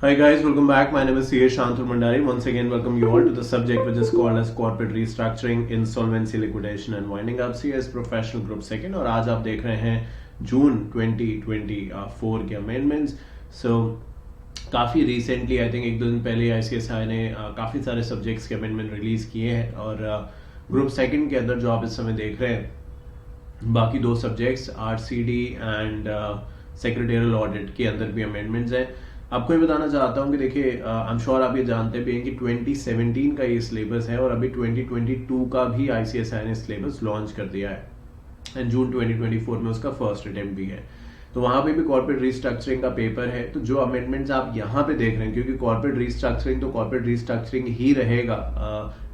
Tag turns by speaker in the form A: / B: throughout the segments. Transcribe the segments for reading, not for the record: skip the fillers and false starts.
A: Hi guys, welcome back. My name is C.A. Shantur Mandari. Once again, welcome you all to the subject which is called as corporate restructuring, insolvency, liquidation and winding up. CS professional group second और आज आप देख रहे हैं June 2024 के amendments. काफ़ी recently I think एक दो दिन पहले ICSI ने काफ़ी सारे सब्जेक्ट्स के अमेंडमेंट रिलीज किए हैं और ग्रुप सेकंड के अंदर जो आप इस समय देख रहे हैं बाकी दो subjects RCD and secretarial audit के अंदर भी अमेंडमेंट्स हैं. आपको ये बताना चाहता हूँ कि देखिए आई एम श्योर आप ये जानते भी हैं कि 2017 का ये सिलेबस है और अभी 2022 का भी ICSI ने सिलेबस लॉन्च कर दिया है एंड जून 2024 में उसका फर्स्ट अटेम्प्ट भी है. तो वहां पे भी कॉर्पोरेट रिस्ट्रक्चरिंग का पेपर है. तो जो अमेंडमेंट्स आप यहाँ पे देख रहे हैं क्योंकि कॉर्पोरेट रिस्ट्रक्चरिंग तो कॉर्पोरेट रिस्ट्रक्चरिंग ही रहेगा.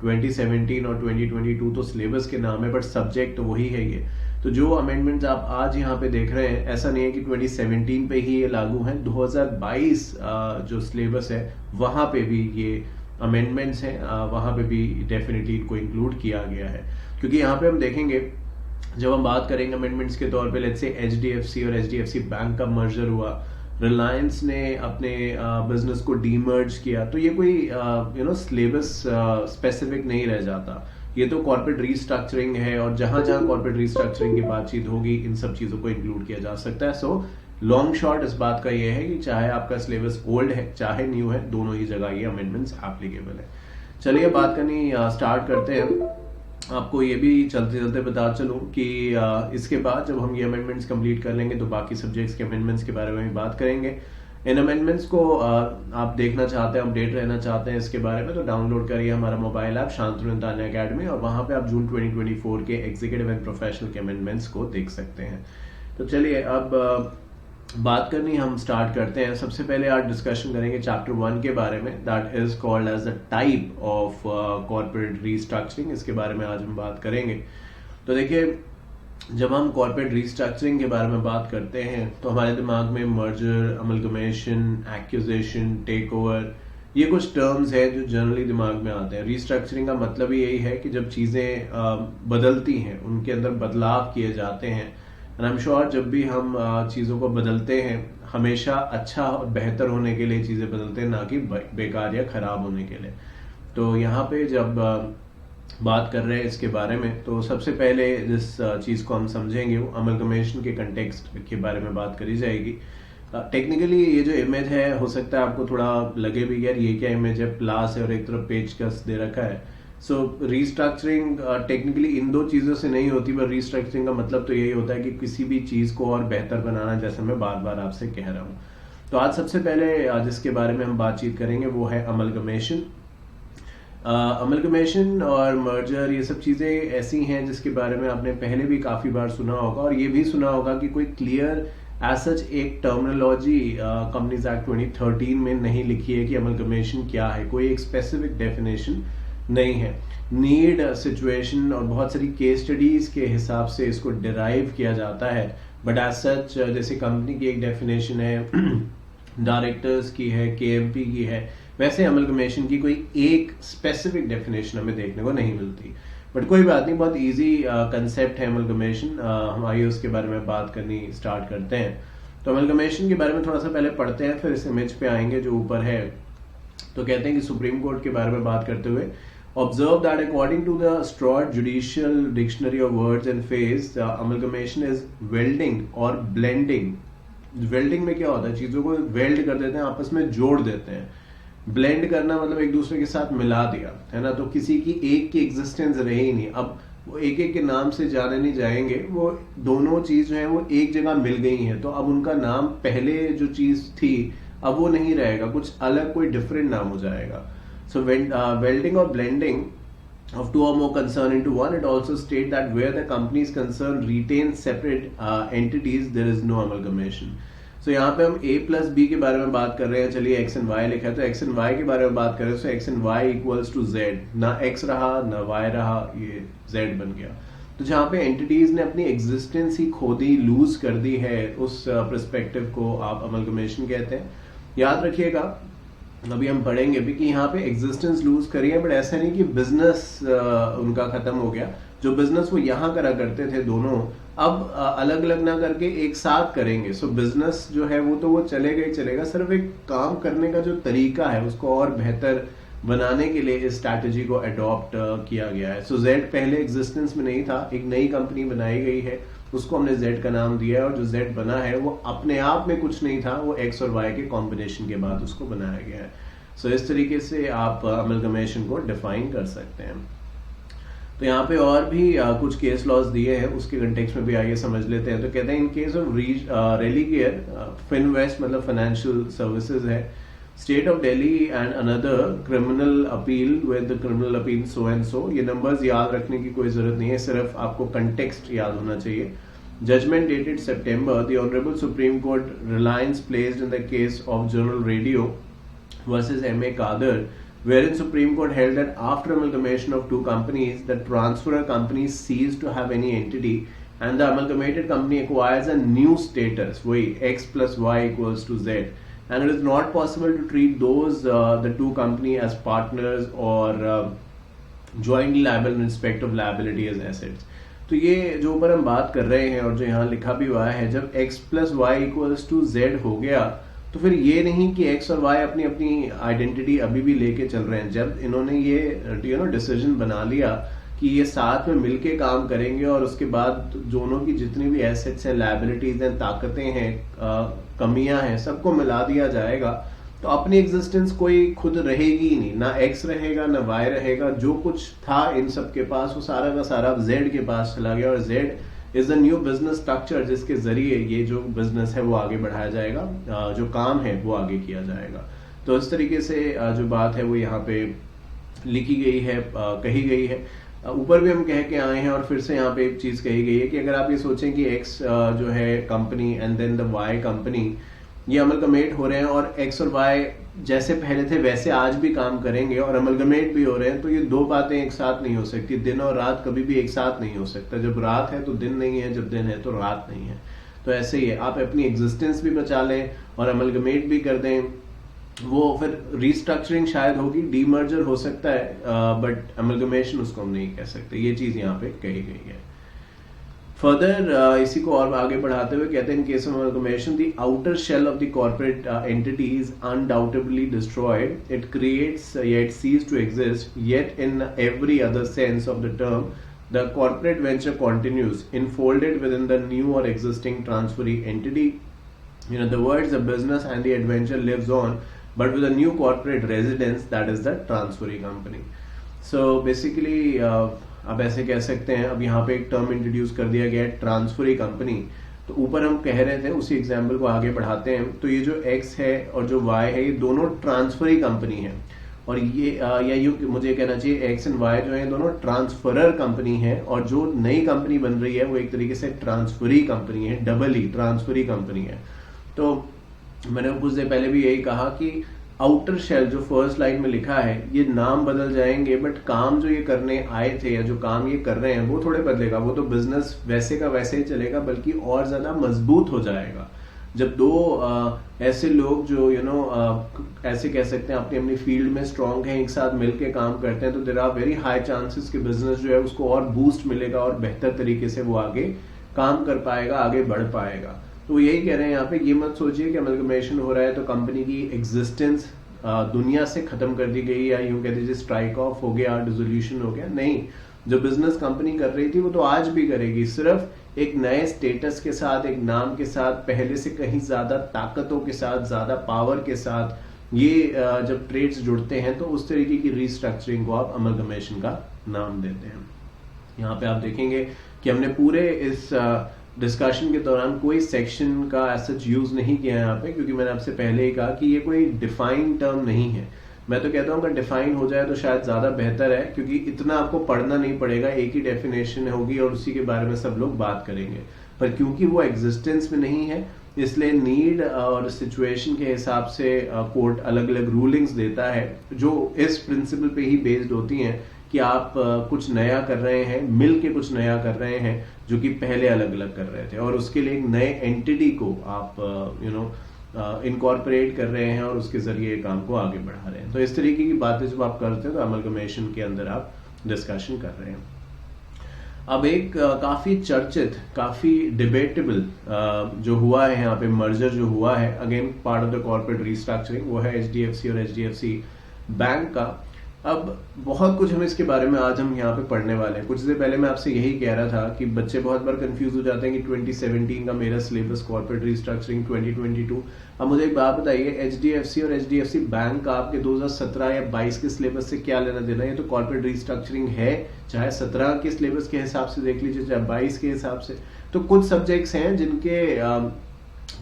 A: 2017 और 2022 तो सिलेबस के नाम है बट सब्जेक्ट तो वही है ये. तो जो अमेंडमेंट्स आप आज यहाँ पे देख रहे हैं ऐसा नहीं है कि 2017 पे ही ये लागू है. 2022 जो सिलेबस है वहां पे भी ये अमेंडमेंट्स हैं, वहां पे भी डेफिनेटली इनको इंक्लूड किया गया है. क्योंकि यहाँ पे हम देखेंगे जब हम बात करेंगे अमेंडमेंट्स के तौर पे लेट्स से HDFC और HDFC बैंक का मर्जर हुआ, रिलायंस ने अपने बिजनेस को डीमर्ज किया, तो ये कोई सिलेबस स्पेसिफिक नहीं रह जाता. ये तो कॉर्पोरेट रीस्ट्रक्चरिंग है और जहां जहां कॉर्पोरेट रीस्ट्रक्चरिंग की बातचीत होगी इन सब चीजों को इंक्लूड किया जा सकता है. सो लॉन्ग शॉर्ट इस बात का ये है कि चाहे आपका सिलेबस ओल्ड है चाहे न्यू है, दोनों ही जगह ये अमेंडमेंट्स एप्लीकेबल है. चलिए बात करनी स्टार्ट करते हैं. आपको ये भी चलते चलते बता चलूं कि इसके बाद जब हम ये अमेंडमेंट्स कंप्लीट कर लेंगे तो बाकी सब्जेक्ट्स के अमेंडमेंट्स के बारे में भी बात करेंगे. इन अमेंडमेंट्स को आप देखना चाहते हैं, अपडेट रहना चाहते हैं इसके बारे में, तो डाउनलोड करिए हमारा मोबाइल ऐप शांतनु इंतानिया अकेडमी और वहां पे आप जून 2024 के एग्जीक्यूटिव एंड प्रोफेशनल के अमेंडमेंट्स को देख सकते हैं. तो चलिए अब बात करनी हम स्टार्ट करते हैं. सबसे पहले आज डिस्कशन करेंगे चैप्टर 1 के बारे में, that is called as the type of corporate restructuring. इसके बारे में आज हम बात करेंगे. तो देखिए जब हम कॉर्पोरेट रीस्ट्रक्चरिंग के बारे में बात करते हैं तो हमारे दिमाग में merger, amalgamation, acquisition, take over, ये कुछ टर्म्स हैं जो जनरली दिमाग में आते हैं. रीस्ट्रक्चरिंग का मतलब ही यही है कि जब चीजें बदलती हैं, उनके अंदर बदलाव किए जाते हैं. एंड आई एम श्योर जब भी हम चीजों को बदलते हैं हमेशा अच्छा और बेहतर होने के लिए चीजें बदलते हैं, ना कि बेकार या खराब होने के लिए. तो यहाँ पे जब बात कर रहे हैं इसके बारे में तो सबसे पहले जिस चीज को हम समझेंगे वो अमलगमेशन के कंटेक्स्ट के बारे में बात करी जाएगी. टेक्निकली ये जो इमेज है हो सकता है आपको थोड़ा लगे भी यार ये क्या इमेज है, प्लास है और एक तरफ पेचकस दे रखा है. सो रीस्ट्रक्चरिंग टेक्निकली इन दो चीजों से नहीं होती, पर रीस्ट्रक्चरिंग का मतलब तो यही होता है कि किसी भी चीज को और बेहतर बनाना, जैसे मैं बार बार आपसे कह रहा हूँ. तो आज सबसे पहले जिसके बारे में हम बातचीत करेंगे वो है अमलगमेशन. अमलगमेशन और मर्जर ये सब चीजें ऐसी हैं जिसके बारे में आपने पहले भी काफी बार सुना होगा और ये भी सुना होगा कि कोई क्लियर एज सच एक टर्मिनोलॉजी कंपनीज एक्ट 2013 में नहीं लिखी है कि अमलगमेशन क्या है. कोई एक स्पेसिफिक डेफिनेशन नहीं है. नीड, सिचुएशन और बहुत सारी केस स्टडीज के हिसाब से इसको डिराइव किया जाता है. बट एज सच जैसे कंपनी की एक डेफिनेशन है, डायरेक्टर्स की है, KMP की है, वैसे अमलगमेशन की कोई एक स्पेसिफिक डेफिनेशन हमें देखने को नहीं मिलती. बट कोई बात नहीं, बहुत इजी कंसेप्ट है अमलगमेशन. हम आइए उसके बारे में बात करनी स्टार्ट करते हैं. तो अमलगमेशन के बारे में थोड़ा सा पहले पढ़ते हैं, फिर इस इमेज पे आएंगे जो ऊपर है. तो कहते हैं कि सुप्रीम कोर्ट के बारे में बात करते हुए observe that according to the Stroud Judicial Dictionary of Words and Phrase, amalgamation is welding or blending. Welding में क्या होता है, चीजों को वेल्ड कर देते हैं, आपस में जोड़ देते हैं. ब्लेंड करना मतलब एक दूसरे के साथ मिला दिया, है ना. तो किसी की एक की एग्जिस्टेंस रही ही नहीं. अब वो एक एक के नाम से जाने नहीं जाएंगे, वो दोनों चीज जो है वो एक जगह मिल गई हैं. तो अब उनका नाम पहले जो चीज थी अब वो नहीं रहेगा, कुछ अलग कोई डिफरेंट नाम हो जाएगा. So when welding or blending of two or more concern into one, it also state that where the company is concerned retains separate entities, there is no amalgamation. So यहाँ पे हम A plus B के बारे में बात कर रहे हैं. चलिए X and Y लिखा है तो X and Y के बारे में बात कर रहे हैं. So X and Y equals to Z, ना X रहा ना Y रहा, ये Z बन गया. तो जहाँ पे एंटिटीज ने अपनी एग्जिस्टेंस ही खो दी, लूज कर दी है, उस परस्पेक्टिव को आप अमलगमेशन कहते हैं. याद रखिएगा अभी हम पढ़ेंगे भी कि यहाँ पे एग्जिस्टेंस लूज करी है, बट ऐसा नहीं कि बिजनेस उनका खत्म हो गया. जो बिजनेस वो यहाँ करा करते थे दोनों, अब अलग अलग ना करके एक साथ करेंगे। सो बिजनेस जो है वो तो वो चलेगा ही चलेगा, सिर्फ एक काम करने का जो तरीका है उसको और बेहतर बनाने के लिए इस स्ट्रैटेजी को अडॉप्ट किया गया है। सो जेड पहले एग्जिस्टेंस में नहीं था, एक नई कंपनी बनाई गई है, उसको हमने जेड का नाम दिया है, और जो जेड बना है वो अपने आप में कुछ नहीं था, वो एक्स और वाई के कॉम्बिनेशन के बाद उसको बनाया गया है। सो इस तरीके से आप अमलगमेशन को डिफाइन कर सकते हैं। तो यहाँ पे और भी कुछ केस लॉज दिए हैं, उसके कंटेक्स्ट में भी आइए समझ लेते हैं। तो कहते हैं in case of Religare, Finvest मतलब फाइनेंशियल सर्विसेज है, state of Delhi and another criminal appeal with criminal appeal so and so. ये नंबर्स याद रखने की कोई जरूरत नहीं है, सिर्फ आपको कंटेक्स्ट याद होना चाहिए। Judgment dated September, the Honorable Supreme Court reliance placed in the case of General Radio versus M.A. Kadir, wherein Supreme Court held that after amalgamation of two companies, the transferor company ceased to have any entity and the amalgamated company acquires a new status, वही X plus Y equals to Z. And it is not possible to treat those the two company as partners or jointly liable in respect of liability as assets. तो ये जो ऊपर हम बात कर रहे हैं और जो यहाँ लिखा भी हुआ है, जब x plus y equals to z हो गया तो फिर ये नहीं कि x और y अपनी अपनी आइडेंटिटी अभी भी लेके चल रहे हैं। जब इन्होंने ये डिसीजन बना लिया कि ये साथ में मिलके काम करेंगे और उसके बाद दोनों की जितनी भी एसेट्स हैं, लायबिलिटीज हैं, ताकतें हैं, कमियां हैं, सबको मिला दिया जाएगा, तो अपनी एग्जिस्टेंस कोई खुद रहेगी ही नहीं, ना एक्स रहेगा ना वाई रहेगा। जो कुछ था इन सब के पास वो सारा का सारा जेड के पास चला गया, और Z is the new business structure जिसके जरिए ये जो बिजनेस है वो आगे बढ़ाया जाएगा, जो काम है वो आगे किया जाएगा। तो इस तरीके से जो बात है वो यहाँ पे लिखी गई है, कही गई है। ऊपर भी हम कह के आए हैं और फिर से यहाँ पे एक चीज कही गई है कि अगर आप ये सोचें कि एक्स जो है company and then the Y company, ये अमलगमेट हो रहे हैं और एक्स और वाई जैसे पहले थे वैसे आज भी काम करेंगे और अमलगमेट भी हो रहे हैं, तो ये दो बातें एक साथ नहीं हो सकती। दिन और रात कभी भी एक साथ नहीं हो सकता। जब रात है तो दिन नहीं है, जब दिन है तो रात नहीं है। तो ऐसे ही है, आप अपनी एग्जिस्टेंस भी बचा लें और अमलगमेट भी कर दें, वो फिर रिस्ट्रक्चरिंग शायद होगी, डीमर्जर हो सकता है, बट अमलगमेशन उसको हम नहीं कह सकते। ये चीज यहाँ पे कही गई है। फर्दर इसी को और आगे बढ़ाते हुए कहते हैं, in case of amalgamation the outer shell of the corporate entity is undoubtedly destroyed, it creates yet cease to exist, yet in every other sense of the term the corporate venture continues enfolded within the new or existing transferee entity. In other words, the business and the adventure lives on, but with a new corporate residence, that is the transferee company. So basically अब ऐसे कह सकते हैं, अब यहाँ पे एक term introduce कर दिया गया है, ट्रांसफरी कंपनी। तो ऊपर हम कह रहे थे, उसी एग्जाम्पल को आगे बढ़ाते हैं, तो ये जो एक्स है और जो वाई है, ये दोनों ट्रांसफरी कंपनी है, और ये या यूं मुझे कहना चाहिए एक्स एंड वाई जो है दोनों ट्रांसफरर कंपनी है, और जो नई कंपनी बन रही है वो एक तरीके से ट्रांसफरी कंपनी है, डबल ही ट्रांसफरी कंपनी है। तो मैंने कुछ देर पहले भी यही कहा कि आउटर शेल जो फर्स्ट लाइन में लिखा है, ये नाम बदल जाएंगे बट काम जो ये करने आए थे या जो काम ये कर रहे हैं वो थोड़े बदलेगा। वो तो बिजनेस वैसे का वैसे ही चलेगा, बल्कि और ज्यादा मजबूत हो जाएगा। जब दो ऐसे लोग जो ऐसे कह सकते हैं अपनी अपनी फील्ड में स्ट्रांग हैं, एक साथ मिलके काम करते हैं, तो there are very high chances कि बिजनेस जो है उसको और बूस्ट मिलेगा और बेहतर तरीके से वो आगे काम कर पाएगा, आगे बढ़ पाएगा। तो यही कह रहे हैं यहाँ पे, ये मत सोचिए कि अमलगमेशन हो रहा है तो कंपनी की एग्जिस्टेंस दुनिया से खत्म कर दी गई, या यूं कह दीजिए स्ट्राइक ऑफ हो गया, डिसोल्यूशन हो गया। नहीं, जो बिजनेस कंपनी कर रही थी वो तो आज भी करेगी, सिर्फ एक नए स्टेटस के साथ, एक नाम के साथ, पहले से कहीं ज्यादा ताकतों के साथ, ज्यादा पावर के साथ। ये जब ट्रेड्स जुड़ते हैं तो उस तरीके की रिस्ट्रक्चरिंग को आप अमलगमेशन का नाम देते हैं। यहाँ पे आप देखेंगे कि हमने पूरे इस डिस्कशन के दौरान कोई सेक्शन का सच यूज नहीं किया यहाँ पे, क्योंकि मैंने आपसे पहले ही कहा कि ये कोई डिफाइंड टर्म नहीं है। मैं तो कहता हूँ अगर डिफाइन हो जाए तो शायद ज्यादा बेहतर है, क्योंकि इतना आपको पढ़ना नहीं पड़ेगा, एक ही डेफिनेशन होगी और उसी के बारे में सब लोग बात करेंगे। पर क्योंकि वो एग्जिस्टेंस में नहीं है, इसलिए नीड और सिचुएशन के हिसाब से कोर्ट अलग अलग रूलिंग्स देता है, जो इस प्रिंसिपल पे ही बेस्ड होती हैं कि आप कुछ नया कर रहे हैं, मिल के कुछ नया कर रहे हैं जो कि पहले अलग अलग कर रहे थे, और उसके लिए एक नए एंटिटी को आप इनकॉर्पोरेट कर रहे हैं और उसके जरिए काम को आगे बढ़ा रहे हैं। तो इस तरीके की बातें जब आप करते हैं तो अमलगमेशन के अंदर आप डिस्कशन कर रहे हैं। अब एक काफी चर्चित, काफी डिबेटेबल जो हुआ है यहाँ पे मर्जर जो हुआ है again part of the corporate restructuring, वो है एचडीएफसी और एचडीएफसी बैंक का। अब बहुत कुछ हम इसके बारे में आज हम यहाँ पे पढ़ने वाले हैं। कुछ देर पहले मैं आपसे यही कह रहा था कि बच्चे बहुत बार कंफ्यूज हो जाते हैं कि 2017 का मेरा सिलेबस कॉर्पोरेट रिस्ट्रक्चरिंग 2022। अब मुझे एक बात बताइए, एचडीएफसी और एचडीएफसी बैंक का आपके 2017 या 22 के सिलेबस से क्या लेना देना? ये तो कॉर्पोरेट रिस्ट्रक्चरिंग है, चाहे 17 के सिलेबस के हिसाब से देख लीजिए, चाहे 22 के हिसाब से। तो कुछ सब्जेक्ट्स हैं जिनके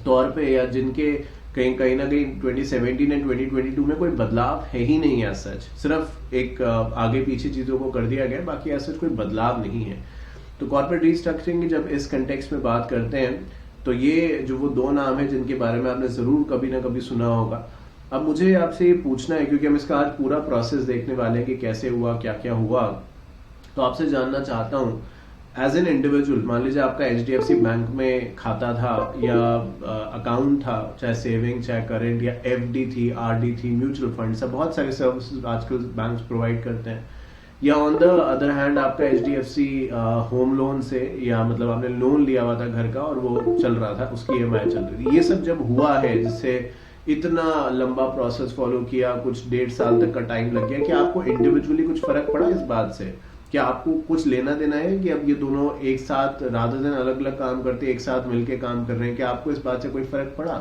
A: तौर पे या जिनके कहीं ना कहीं 2017 एंड 2022 में कोई बदलाव है ही नहीं है सच, सिर्फ एक आगे पीछे चीजों को कर दिया गया, बाकी ऐसा कोई बदलाव नहीं है। तो कॉर्पोरेट रिस्ट्रक्चरिंग की जब इस कंटेक्स्ट में बात करते हैं तो ये जो वो दो नाम है जिनके बारे में आपने जरूर कभी ना कभी सुना होगा। अब मुझे आपसे ये पूछना है, क्योंकि हम इसका आज पूरा प्रोसेस देखने वाले हैं कि कैसे हुआ, क्या क्या हुआ, तो आपसे जानना चाहता हूं एज एन इंडिविजुअल, मान लीजिए आपका एचडीएफसी बैंक में खाता था या अकाउंट था, चाहे सेविंग, चाहे करेंट, या एफडी थी, आरडी थी, म्यूचुअल फंड, सब बहुत सारे सर्विसेज आजकल बैंक्स प्रोवाइड करते हैं। या ऑन द अदर हैंड आपका एचडीएफसी होम लोन से, या मतलब आपने लोन लिया हुआ था घर का और वो चल रहा था, उसकी ईएमआई चल रही थी। ये सब जब हुआ है, जिससे इतना लंबा प्रोसेस फॉलो किया, कुछ 1.5 साल तक का टाइम लग गया, कि आपको इंडिविजुअली कुछ फर्क पड़ा इस बात से? क्या आपको कुछ लेना देना है कि अब ये दोनों एक साथ, रादर देन अलग अलग काम करते, एक साथ मिलके काम कर रहे हैं? क्या आपको इस बात से कोई फर्क पड़ा?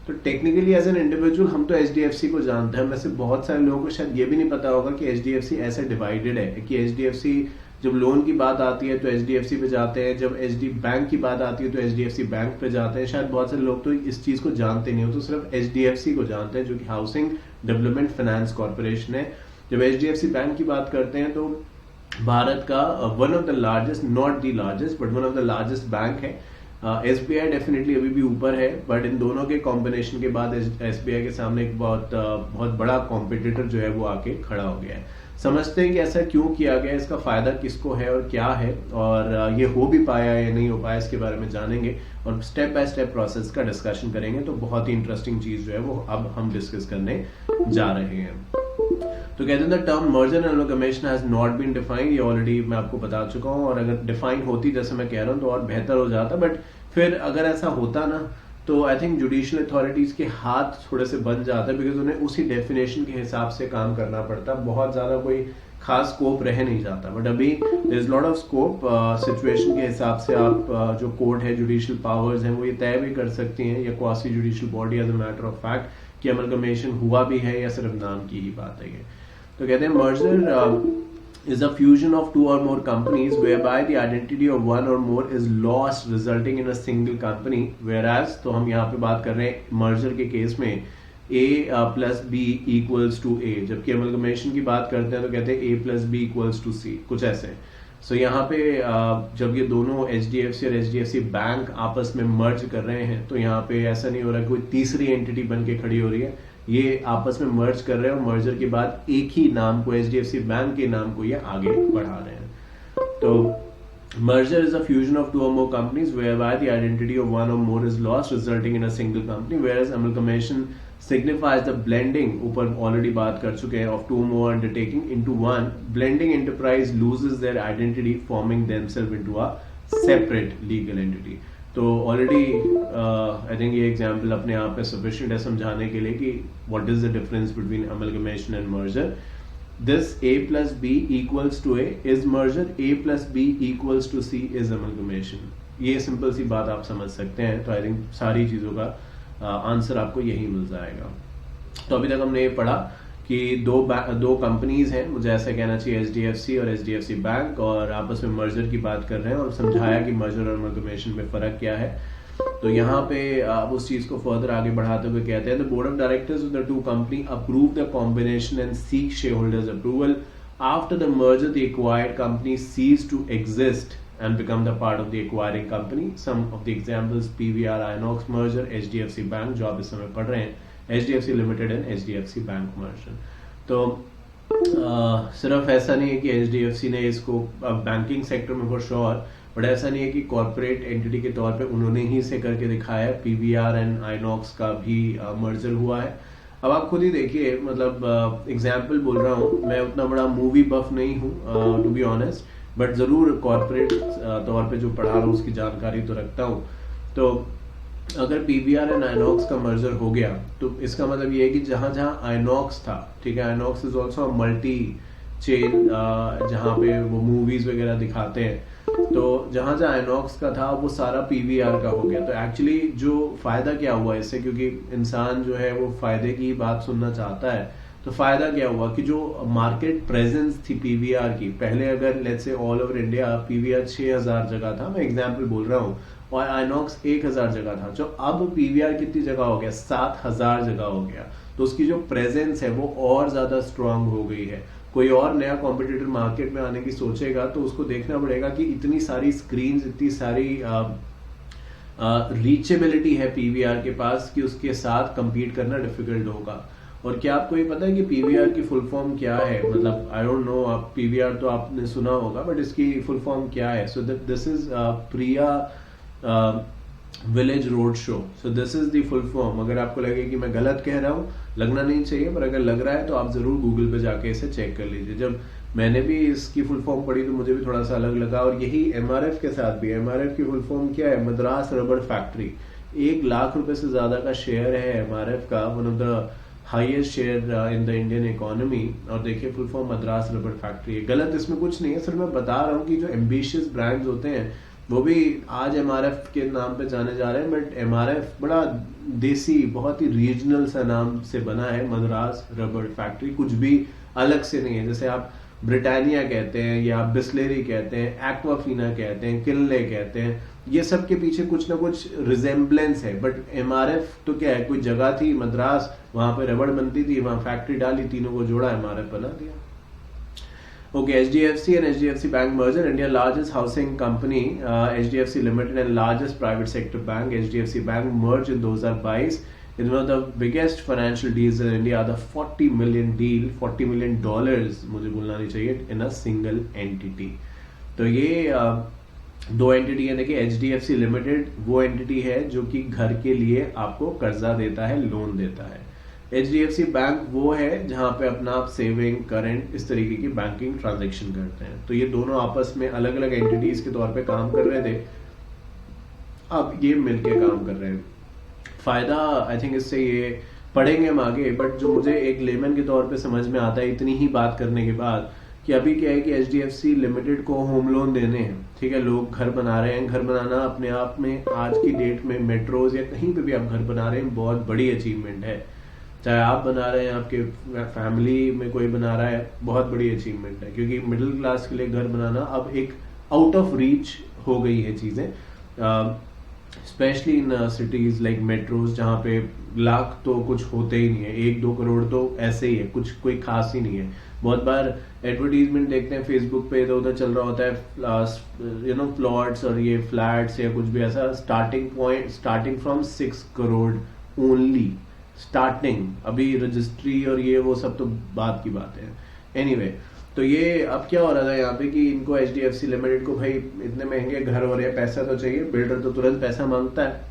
A: तो टेक्निकली एज एन इंडिविजुअल हम तो एचडीएफसी को जानते हैं, में से बहुत सारे लोगों को शायद ये भी नहीं पता होगा कि एचडीएफसी ऐसे डिवाइडेड है, कि एचडीएफसी जब लोन की बात आती है तो एचडीएफसी पे जाते हैं, जब एचडी बैंक की बात आती है तो एचडीएफसी बैंक पे जाते हैं। शायद बहुत सारे लोग तो इस चीज को जानते नहीं हो, तो सिर्फ एचडीएफसी को जानते हैं, जो कि हाउसिंग डेवलपमेंट फाइनेंस कॉर्पोरेशन है। जब एचडीएफसी बैंक की बात करते हैं तो भारत का one of the largest, not the largest but one of the largest bank है। एसबीआई डेफिनेटली अभी भी ऊपर है, बट इन दोनों के कॉम्बिनेशन के बाद एसबीआई के सामने एक बहुत बड़ा कॉम्पिटिटर जो है वो आके खड़ा हो गया है। समझते हैं कि ऐसा क्यों किया गया, इसका फायदा किसको है और क्या है, और ये हो भी पाया या नहीं हो पाया, इसके बारे में जानेंगे और स्टेप बाय स्टेप प्रोसेस का डिस्कशन करेंगे। तो बहुत ही इंटरेस्टिंग चीज जो है वो अब हम डिस्कस करने जा रहे हैं। तो कहते हैं the term merger and amalgamation has not been defined, ये ऑलरेडी मैं आपको बता चुका हूं, और अगर डिफाइन होती जैसे मैं कह रहा हूं तो और बेहतर हो जाता, बट फिर अगर ऐसा होता ना तो आई थिंक जुडिशियल अथॉरिटीज के हाथ थोड़े से बन जाते, बिकॉज उन्हें उसी डेफिनेशन के हिसाब से काम करना पड़ता, बहुत ज्यादा कोई खास स्कोप रह नहीं जाता। बट अभी there is lot of scope, situation के हिसाब से आप जो कोर्ट है, जुडिशियल पावर्स हैं, वो ये तय भी कर सकती हैं, या quasi judicial body as a matter of fact कि अमलगमेशन हुआ भी है या सिर्फ नाम की ही बात है ये। तो कहते हैं merger is a fusion of two or more companies whereby the identity of one or more is lost resulting in a single company, whereas तो हम यहाँ पे बात कर रहे हैं मर्जर के केस में A plus B equals to A, जबकि अमलगमेशन की बात करते हैं तो कहते हैं A plus B equals to C, कुछ ऐसे। सो यहाँ पे जब ये दोनों एचडीएफसी और एचडीएफसी बैंक आपस में मर्ज कर रहे हैं तो यहाँ पे ऐसा नहीं हो रहा कोई तीसरी एंटिटी बन के खड़ी हो रही है, ये आपस में मर्ज कर रहे हैं और मर्जर के बाद एक ही नाम को, एचडीएफसी बैंक के नाम को ये आगे बढ़ा रहे हैं। तो merger is a fusion of two or more companies whereby the identity of one or more is lost resulting in a single company, whereas amalgamation signifies the blending, ऊपर ऑलरेडी बात कर चुके हैं, of two more undertaking into one. Blending enterprise loses their identity forming themselves into a separate legal entity. तो already I think ये example अपने आप में सफिशिएंट है समझाने के लिए कि what is the difference between amalgamation and merger. This A plus B equals to A is merger, A plus B equals to C is amalgamation. ये सिंपल सी बात आप समझ सकते हैं। तो आई थिंक सारी चीजों का आंसर आपको यही मिल जाएगा। तो अभी तक हमने ये पढ़ा कि दो कंपनीज हैं, मुझे ऐसा कहना चाहिए, एचडीएफसी और एचडीएफसी बैंक, और आपस में मर्जर की बात कर रहे हैं और समझाया कि मर्जर और अमलगमेशन में फर्क क्या है। तो यहाँ पे आप उस चीज को फर्दर आगे बढ़ाते हुए कहते हैं the board of directors of the two company approve the combination and seek share holders approval. After the merger the acquired company cease to exist and become the part of the acquiring company. Some of the examples PVR Inox merger, HDFC Bank जो आप इस समय पढ़ रहे हैं, HDFC Limited and HDFC Bank merger. तो सिर्फ ऐसा नहीं है कि HDFC ने इसको बैंकिंग सेक्टर में फॉर श्योर, बट ऐसा नहीं है कि कॉर्पोरेट एंटिटी के तौर पे उन्होंने ही इसे करके दिखाया। PVR एंड Inox का भी मर्जर हुआ है। अब आप खुद ही देखिए, मतलब एग्जाम्पल बोल रहा हूँ, मैं उतना बड़ा मूवी बफ नहीं हूँ टू बी ऑनेस्ट, बट ज़रूर कॉर्पोरेट तौर पे जो पढ़ा रहा हूँ उसकी जानकारी तो रखता हूँ। तो अगर पीवीआर एंड आइनॉक्स का मर्जर हो गया तो इसका मतलब ये है कि जहां जहां आइनॉक्स था, ठीक है, INOX is also multi chain जहां पे वो मूवीज वगैरह दिखाते हैं, तो जहां जहां आइनॉक्स का था वो सारा पीवीआर का हो गया। तो एक्चुअली जो फायदा क्या हुआ इससे, क्योंकि इंसान जो है वो फायदे की बात सुनना चाहता है, तो फायदा क्या हुआ कि जो मार्केट प्रेजेंस थी पीवीआर की, पहले अगर let's say all over India PVR 6000 जगह था, मैं एग्जांपल बोल रहा हूँ, और आइनॉक्स 1000 जगह था, जो अब पीवीआर कितनी जगह हो गया, 7000 जगह हो गया। तो उसकी जो प्रेजेंस है वो और ज्यादा स्ट्रांग हो गई है। कोई और नया कॉम्पिटिटर मार्केट में आने की सोचेगा तो उसको देखना पड़ेगा कि इतनी सारी स्क्रीन, इतनी सारी रीचेबिलिटी है पीवीआर के पास कि उसके साथ कंपीट करना डिफिकल्ट होगा। और क्या आपको ये पता है कि पीवीआर की फुल फॉर्म क्या है? मतलब आई डोंट नो, आप पीवीआर तो आपने सुना होगा, बट इसकी फुल फॉर्म क्या है? So this is Priya village road show. So this is the full form. अगर आपको लगे कि मैं गलत कह रहा हूँ, लगना नहीं चाहिए, पर अगर लग रहा है तो आप जरूर गूगल पे जाके इसे चेक कर लीजिए। जब मैंने भी इसकी फुल फॉर्म पढ़ी तो मुझे भी थोड़ा सा अलग लगा, और यही एमआरएफ के साथ भी। एमआरएफ की फुल फॉर्म क्या है? मद्रास रबड़ फैक्ट्री। 1 लाख रुपए से ज्यादा का शेयर है एमआरएफ का, one of the highest share in the Indian economy. और देखिए फुल फॉर्म मद्रास रबड़ फैक्ट्री है। गलत इसमें कुछ नहीं है, सिर्फ मैं बता रहा हूँ कि जो एम्बिशियस ब्रांड्स होते हैं वो भी आज एमआरएफ के नाम पे जाने जा रहे हैं, बट एमआरएफ बड़ा देसी, बहुत ही रीजनल सा नाम से बना है, मद्रास रबड़ फैक्ट्री। कुछ भी अलग से नहीं है। जैसे आप ब्रिटानिया कहते हैं, या बिस्लेरी कहते हैं, एक्वाफीना कहते हैं, किनले कहते हैं, ये सब के पीछे कुछ ना कुछ रिजेम्बलेंस है। बट एमआरएफ तो क्या है, कोई जगह थी मद्रास, वहां पे रबड़ बनती थी, वहां फैक्ट्री डाली, तीनों को जोड़ा, एमआरएफ बना दिया। Okay, HDFC and HDFC Bank merger, India largest housing company, HDFC Limited, and largest private sector bank, HDFC Bank, merged in 2022. It's one of the biggest financial deals in India. The $40 million deal, $40 million मुझे बोलना नहीं चाहिए, in a single entity. तो ये दो entity है। देखिए HDFC Limited वो एंटिटी है जो कि घर के लिए आपको कर्जा देता है, लोन देता है। HDFC बैंक वो है जहां पे अपना आप सेविंग, करंट, इस तरीके की बैंकिंग ट्रांजैक्शन करते हैं। तो ये दोनों आपस में अलग अलग एंटिटीज के तौर पे काम कर रहे थे, अब ये मिलके काम कर रहे हैं। फायदा आई थिंक इससे ये पढ़ेंगे हम आगे, बट जो मुझे एक लेमन के तौर पे समझ में आता है इतनी ही बात करने के बाद, कि अभी क्या है कि HDFC लिमिटेड को होम लोन देने हैं, ठीक है, लोग घर बना रहे हैं। घर बनाना अपने आप में आज की डेट में मेट्रोज या कहीं पे भी आप घर बना रहे हैं, बहुत बड़ी अचीवमेंट है। चाहे आप बना रहे हैं, आपके फैमिली में कोई बना रहा है, बहुत बड़ी अचीवमेंट है, क्योंकि मिडिल क्लास के लिए घर बनाना अब एक आउट ऑफ रीच हो गई है चीजें, specially in cities like metros, जहाँ पे लाख तो कुछ होते ही नहीं है, 1-2 करोड़ तो ऐसे ही है, कुछ कोई खास ही नहीं है। बहुत बार एडवर्टीजमेंट देखते हैं फेसबुक पे, इधर उधर चल रहा होता है, प्लॉट्स और ये फ्लैट्स या कुछ भी ऐसा, starting from 6 crore only, starting. अभी रजिस्ट्री और ये वो सब तो बात की बात है। एनीवे, तो ये अब क्या हो रहा था यहाँ पे कि इनको HDFC लिमिटेड को भाई इतने महंगे घर हो रहे हैं, पैसा तो चाहिए, बिल्डर तो तुरंत पैसा मांगता है।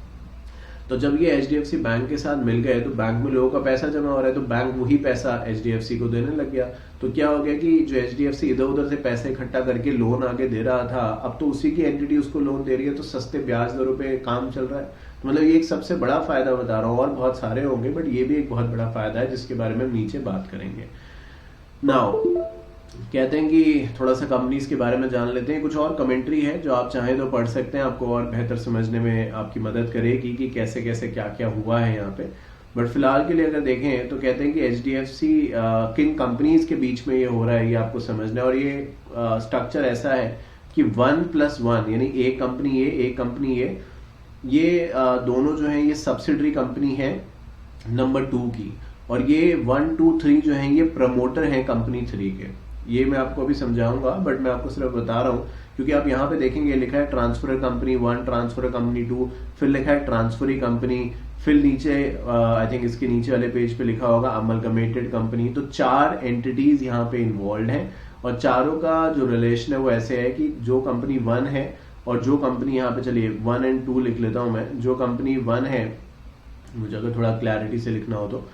A: तो जब ये HDFC बैंक के साथ मिल गए तो बैंक में लोगों का पैसा जमा हो रहा है, तो बैंक वही पैसा HDFC को देने लग गया। तो क्या हो गया कि जो HDFC इधर उधर से पैसे इकट्ठा करके लोन आगे दे रहा था, अब तो उसी की एंटिटी उसको लोन दे रही है, तो सस्ते ब्याज दरों पे काम चल रहा है। तो मतलब ये एक सबसे बड़ा फायदा बता रहा हूँ, और बहुत सारे होंगे, बट ये भी एक बहुत बड़ा फायदा है जिसके बारे में हम नीचे बात करेंगे। नाउ कहते हैं कि थोड़ा सा कंपनीज के बारे में जान लेते हैं। कुछ और कमेंट्री है जो आप चाहें तो पढ़ सकते हैं, आपको और बेहतर समझने में आपकी मदद करेगी कि कैसे कैसे क्या क्या हुआ है यहाँ पे। बट फिलहाल के लिए अगर देखें तो कहते हैं कि HDFC किन कंपनीज के बीच में ये हो रहा है, ये आपको समझना है। और ये स्ट्रक्चर ऐसा है कि 1+1, यानी एक कंपनी एक कंपनी ये दोनों जो है ये सब्सिडरी कंपनी है नंबर 2 की, और ये 1, 2, 3 जो है ये प्रमोटर हैं कंपनी 3 के। ये मैं आपको अभी समझाऊंगा, बट मैं आपको सिर्फ बता रहा हूँ क्योंकि आप यहाँ पे देखेंगे लिखा है ट्रांसफर कंपनी 1, ट्रांसफर कंपनी 2, फिर लिखा है ट्रांसफरी कंपनी, फिर नीचे आई थिंक इसके नीचे वाले पेज पे लिखा होगा अमलगमेटेड कंपनी। तो 4 एंटिटीज यहाँ पे इन्वॉल्व हैं, और चारों का जो रिलेशन है वो ऐसे है कि जो कंपनी 1 है और जो कंपनी यहाँ पे, चलिए 1 और 2 लिख लेता हूँ मैं। जो कंपनी 1 है, मुझे अगर थोड़ा क्लैरिटी से लिखना हो तो,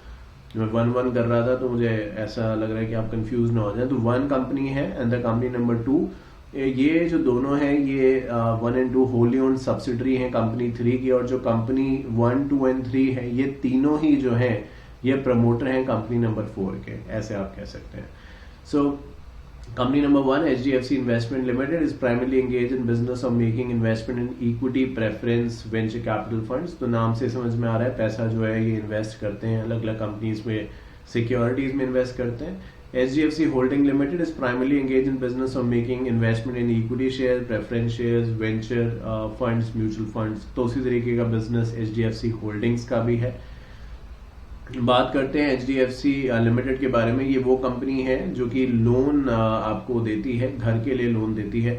A: मैं 1 कर रहा था तो मुझे ऐसा लग रहा है कि आप कंफ्यूज ना हो जाए। तो 1 कंपनी है एंड द कंपनी नंबर 2, ये जो दोनों हैं ये 1 and 2 होली ओन्ड सब्सिडरी हैं कंपनी 3 की, और जो कंपनी 1, 2 and 3 है ये तीनों ही जो हैं ये प्रमोटर हैं कंपनी नंबर 4 के, ऐसे आप कह सकते हैं। So company number 1 HDFC investment limited is primarily engage in business of making investment in equity preference venture capital funds. तो नाम से समझ में आ रहा है पैसा जो है ये इन्वेस्ट करते हैं, अलग अलग कंपनीज में सिक्योरिटीज में इन्वेस्ट करते हैं। HDFC Holding Limited is primarily engaged in business of making investment in equity shares, preference shares, venture funds, mutual funds। तो उसी तरीके का बिजनेस HDFC Holdings का भी है। बात करते हैं HDFC लिमिटेड के बारे में। ये वो कंपनी है जो कि लोन आपको देती है, घर के लिए लोन देती है।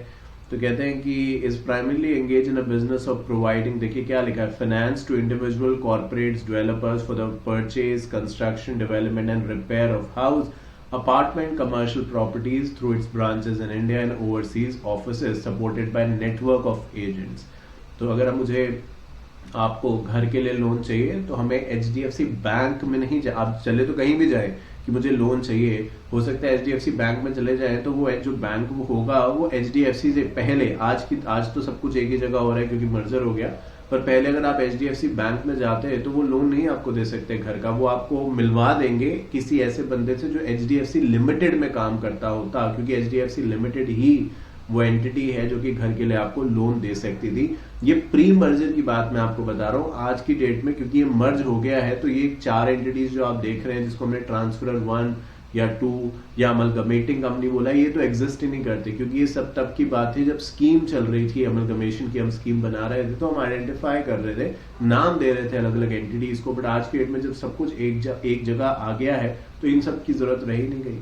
A: तो कहते हैं कि is primarily engage in a business of providing, देखिए क्या लिखा है, finance to individual corporates developers for the purchase, construction, development and repair of house, apartment, commercial properties through its branches in India and overseas offices supported by network of agents। तो अगर हम मुझे आपको घर के लिए लोन चाहिए तो हमें HDFC बैंक में नहीं आप चले तो कहीं भी जाए कि मुझे लोन चाहिए, हो सकता है HDFC बैंक में चले जाए तो वो जो बैंक वो होगा वो HDFC से पहले, आज तो सब कुछ एक ही जगह हो रहा है क्योंकि मर्जर हो गया, पर पहले अगर आप HDFC बैंक में जाते हैं तो वो लोन नहीं आपको दे सकते घर का, वो आपको मिलवा देंगे किसी ऐसे बंदे से जो HDFC लिमिटेड में काम करता होता, क्योंकि HDFC लिमिटेड ही वो एंटिटी है जो कि घर के लिए आपको लोन दे सकती थी। ये प्री मर्जर की बात मैं आपको बता रहा हूँ आज की डेट में, क्योंकि ये मर्ज हो गया है तो ये 4 एंटिटीज जो आप देख रहे हैं जिसको हमने ट्रांसफरर 1 या 2 या अमलगमेटिंग कंपनी बोला, ये तो एग्जिस्ट ही नहीं करते, क्योंकि ये सब तब की बात थी जब स्कीम चल रही थी अमलगमेशन की, हम स्कीम बना रहे थे तो हम आइडेंटिफाई कर रहे थे, नाम दे रहे थे अलग अलग एंटिटीज को, बट आज के डेट में जब सब कुछ एक जगह आ गया है तो इन सब की जरूरत रह ही नहीं गई।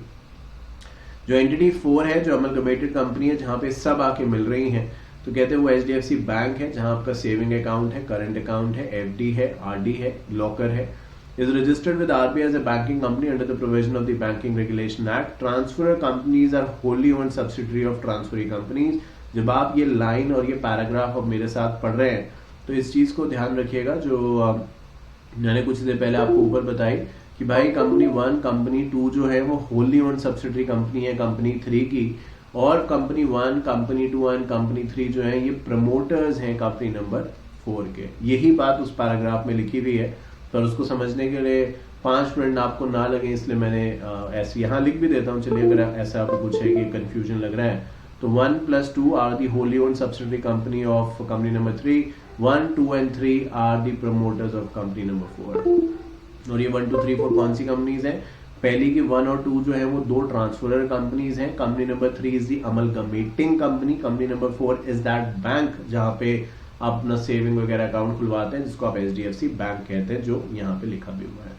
A: जो एंटिटी 4 है जो अमलगमेटेड कंपनी है जहां पे सब आके मिल रही हैं, तो कहते हैं वो HDFC बैंक है जहां आपका सेविंग अकाउंट है, करंट अकाउंट है, FD है, RD है, लॉकर है। is registered with RBI as a banking company under the provision of the Banking Regulation Act। Transferor companies are wholly owned subsidiary of transferee companies। जब आप ये line और ये paragraph अब मेरे साथ पढ़ रहे हैं तो इस चीज को ध्यान रखिएगा जो मैंने कुछ देर पहले आपको ऊपर बताई कि भाई कंपनी 1 कंपनी 2 जो है वो होली ओन्ड सब्सिडरी कंपनी है कंपनी 3 की, और कंपनी 1 कंपनी 2 एंड कंपनी 3 जो है ये प्रमोटर्स हैं कंपनी नंबर 4 के। यही बात उस पैराग्राफ में लिखी हुई है, पर उसको समझने के लिए 5 मिनट आपको ना लगे इसलिए मैंने ऐसे यहाँ लिख भी देता हूँ। चलिए अगर ऐसा आपको कुछ है कि कंफ्यूजन लग रहा है तो 1 + 2 are the wholly owned subsidiary company of company number 3, 1, 2 and 3 are the promoters of company number 4। और ये 1, 2, 3, 4 कौन सी कंपनीज हैं? पहली की 1 और 2 जो है वो 2 ट्रांसफरर कंपनीज हैं। Company number 3 is the amalgamating company, company number 4 is that bank जहां पे आप अपना सेविंग वगैरह अकाउंट खुलवाते हैं जिसको आप HDFC बैंक कहते हैं, जो यहाँ पे लिखा भी हुआ है।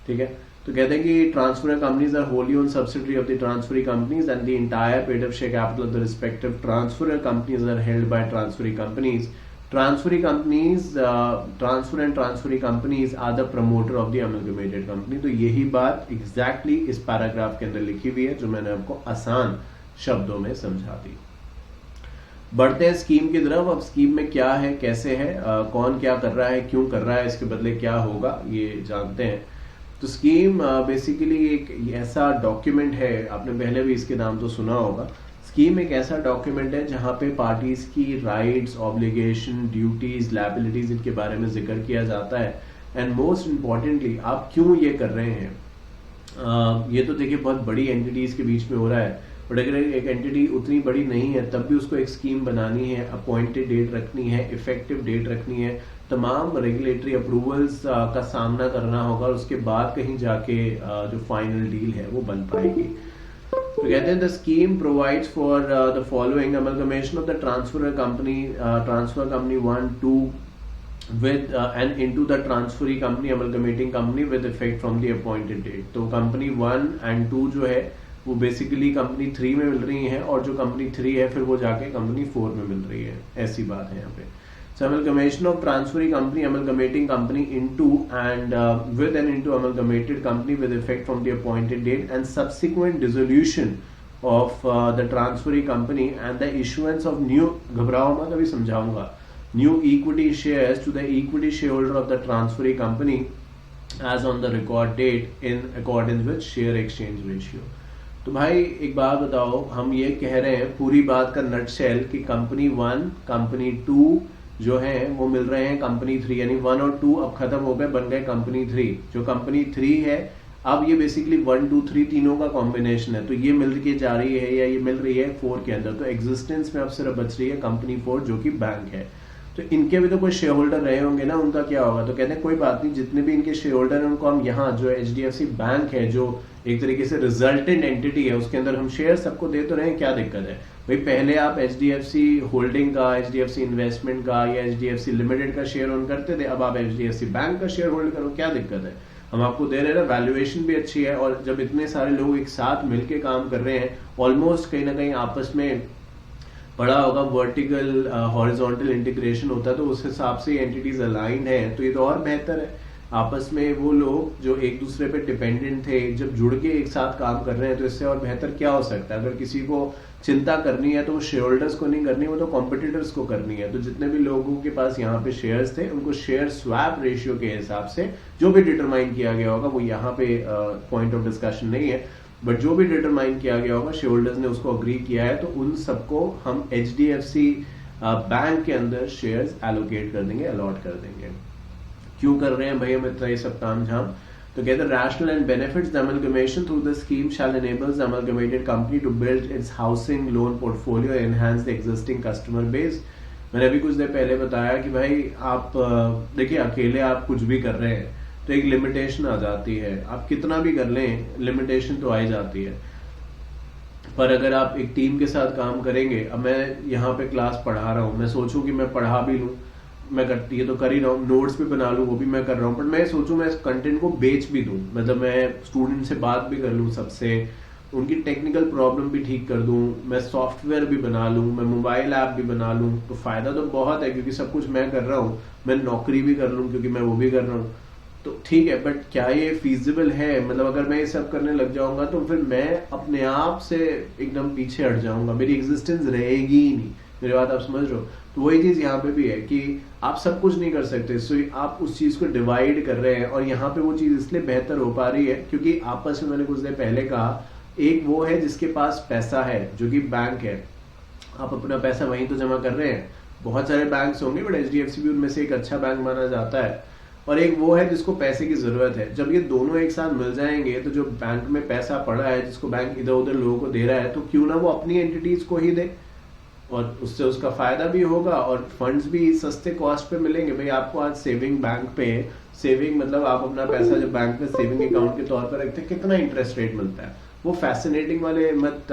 A: ठीक है, तो कहते हैं कि transfer companies are wholly owned subsidiary of the transferee companies and the entire paid up share capital of the respective transfer companies are held by transferee companies. Transferee companies, transfer and transferee companies are the promoter of the amalgamated company. तो यही बात exactly इस paragraph के अंदर लिखी हुई है जो मैंने आपको आसान शब्दों में समझा दी। बढ़ते हैं स्कीम की तरफ। अब स्कीम में क्या है, कैसे है, कौन क्या कर रहा है, क्यों कर रहा है, इसके बदले क्या होगा, ये जानते हैं। तो स्कीम बेसिकली एक ऐसा डॉक्यूमेंट है, आपने पहले भी इसके नाम तो सुना होगा। स्कीम एक ऐसा डॉक्यूमेंट है जहां पे पार्टीज की राइट्स, ऑब्लिगेशन, ड्यूटीज, लायबिलिटीज इनके बारे में जिक्र किया जाता है, एंड मोस्ट इम्पॉर्टेंटली आप क्यों ये कर रहे हैं। ये तो देखिए बहुत बड़ी एंटिटीज के बीच में हो रहा है, बट अगर एक एंटिटी उतनी बड़ी नहीं है तब भी उसको एक स्कीम बनानी है, अपॉइंटेड डेट रखनी है, इफेक्टिव डेट रखनी है, तमाम रेगुलेटरी अप्रूवल्स का सामना करना होगा, और उसके बाद कहीं जाके जो फाइनल डील है वो बन पाएगी। तो कहते हैं the scheme provides for the following amalgamation of the transfer company 1, 2 with and into the transferee company amalgamating company with effect from the appointed date। तो कंपनी 1 and 2 जो है वो बेसिकली कंपनी 3 में मिल रही है, और जो कंपनी 3 है फिर वो जाके कंपनी 4 में मिल रही है, ऐसी बात है यहाँ पे। So amalgamation of transferee company amalgamating company into and with and into amalgamated company with effect from the appointed date and subsequent dissolution of the transferee company and the issuance of new, घबराओ मत अभी समझाऊंगा, new equity shares to the equity shareholder of the transferee company as on the record date in accordance with share exchange ratio। तो भाई एक बात बताओ, हम ये कह रहे हैं पूरी बात का नटशेल कि कंपनी 1 कंपनी 2 जो है वो मिल रहे हैं कंपनी 3, यानी 1 और 2 अब खत्म हो गए, बन गए कंपनी 3। जो कंपनी 3 है अब ये बेसिकली 1 2 3 तीनों का कॉम्बिनेशन है, तो ये मिल के जा रही है या ये मिल रही है 4 के अंदर। तो एग्जिस्टेंस में अब सिर्फ बच रही है कंपनी 4 जो कि बैंक है। तो इनके भी तो कोई शेयर होल्डर रहे होंगे ना, उनका क्या होगा? तो कहते हैं कोई बात नहीं, जितने भी इनके शेयर होल्डर हैं उनको हम यहाँ जो HDFC बैंक है जो एक तरीके से रिजल्टेंट एंटिटी है उसके अंदर हम शेयर सबको दे तो रहे हैं, क्या दिक्कत है भाई? पहले आप HDFC होल्डिंग का, HDFC इन्वेस्टमेंट का या HDFC लिमिटेड का शेयर ओन करते थे, अब आप HDFC बैंक का शेयर होल्ड करो, क्या दिक्कत है? हम आपको दे रहे हैं ना, वैल्यूएशन भी अच्छी है। और जब इतने सारे लोग एक साथ मिलके काम कर रहे हैं, ऑलमोस्ट कहीं ना कहीं आपस में पड़ा होगा वर्टिकल हॉरिजॉन्टल इंटीग्रेशन होता है, तो उस हिसाब से एंटिटीज अलाइंड है, तो ये तो और बेहतर है। आपस में वो लोग जो एक दूसरे पे डिपेंडेंट थे जब जुड़ के एक साथ काम कर रहे हैं, तो इससे और बेहतर क्या हो सकता है? अगर किसी को चिंता करनी है तो वो शेयर होल्डर्स को नहीं करनी, वो तो कॉम्पिटिटर्स को करनी है। तो जितने भी लोगों के पास यहाँ पे शेयर्स थे उनको शेयर स्वैप रेशियो के हिसाब से जो भी डिटरमाइन किया गया होगा, वो यहाँ पे पॉइंट ऑफ डिस्कशन नहीं है, बट जो भी डिटरमाइन किया गया होगा शेयर होल्डर्स ने उसको अग्री किया है, तो उन सबको हम HDFC बैंक के अंदर शेयर्स एलोकेट कर देंगे, अलॉट कर देंगे। क्यों कर रहे हैं भाई हम इतना ये सब काम झाम? तो कहते हैं rational and benefits the amalgamation through the scheme shall enable the amalgamated company to build its housing loan portfolio, enhance the existing customer base. मैंने अभी कुछ देर पहले बताया कि भाई आप देखिए अकेले आप कुछ भी कर रहे हैं तो एक लिमिटेशन आ जाती है, आप कितना भी कर लें लिमिटेशन तो आ ही जाती है। पर अगर आप एक टीम के साथ काम करेंगे, अब मैं यहाँ पे क्लास पढ़ा रहा हूँ, मैं सोचूं कि मैं पढ़ा भी लूँ, मैं ये तो कर ही रहा हूँ, नोट्स भी बना लूँ, वो भी मैं कर रहा हूँ, बट मैं सोचूं मैं इस कंटेंट को बेच भी दूँ, मतलब मैं स्टूडेंट से बात भी कर लूँ, सबसे उनकी टेक्निकल प्रॉब्लम भी ठीक कर दूं, मैं सॉफ्टवेयर भी बना लूं, मैं मोबाइल ऐप भी बना लूं, तो फायदा तो बहुत है क्योंकि सब कुछ मैं कर रहा हूं। मैं नौकरी भी कर लूं क्योंकि मैं वो भी कर रहा हूं, तो ठीक है। बट क्या ये फीजिबल है? मतलब अगर मैं ये सब करने लग जाऊंगा तो फिर मैं अपने आप से एकदम पीछे हट जाऊंगा, मेरी एग्जिस्टेंस रहेगी ही नहीं। मेरी बात आप समझ रहे हो? तो वही चीज यहाँ पे भी है कि आप सब कुछ नहीं कर सकते, सो आप उस चीज को डिवाइड कर रहे हैं, और यहाँ पे वो चीज इसलिए बेहतर हो पा रही है क्योंकि आपस में मैंने कुछ देर पहले कहा, एक वो है जिसके पास पैसा है जो कि बैंक है, आप अपना पैसा वहीं तो जमा कर रहे हैं। बहुत सारे बैंक्स होंगे बट HDFC भी उनमें से एक अच्छा बैंक माना जाता है। और एक वो है जिसको पैसे की जरूरत है। जब ये दोनों एक साथ मिल जाएंगे तो जो बैंक में पैसा पड़ा है, जिसको बैंक इधर उधर लोगों को दे रहा है, तो क्यों ना वो अपनी एंटिटीज को ही दे, और उससे उसका फायदा भी होगा और फंड्स भी सस्ते कॉस्ट पे मिलेंगे। भाई आपको आज सेविंग बैंक पे, सेविंग मतलब आप अपना पैसा जो बैंक में सेविंग अकाउंट के तौर पर रखते हैं, कितना इंटरेस्ट रेट मिलता है? वो फैसिनेटिंग वाले मत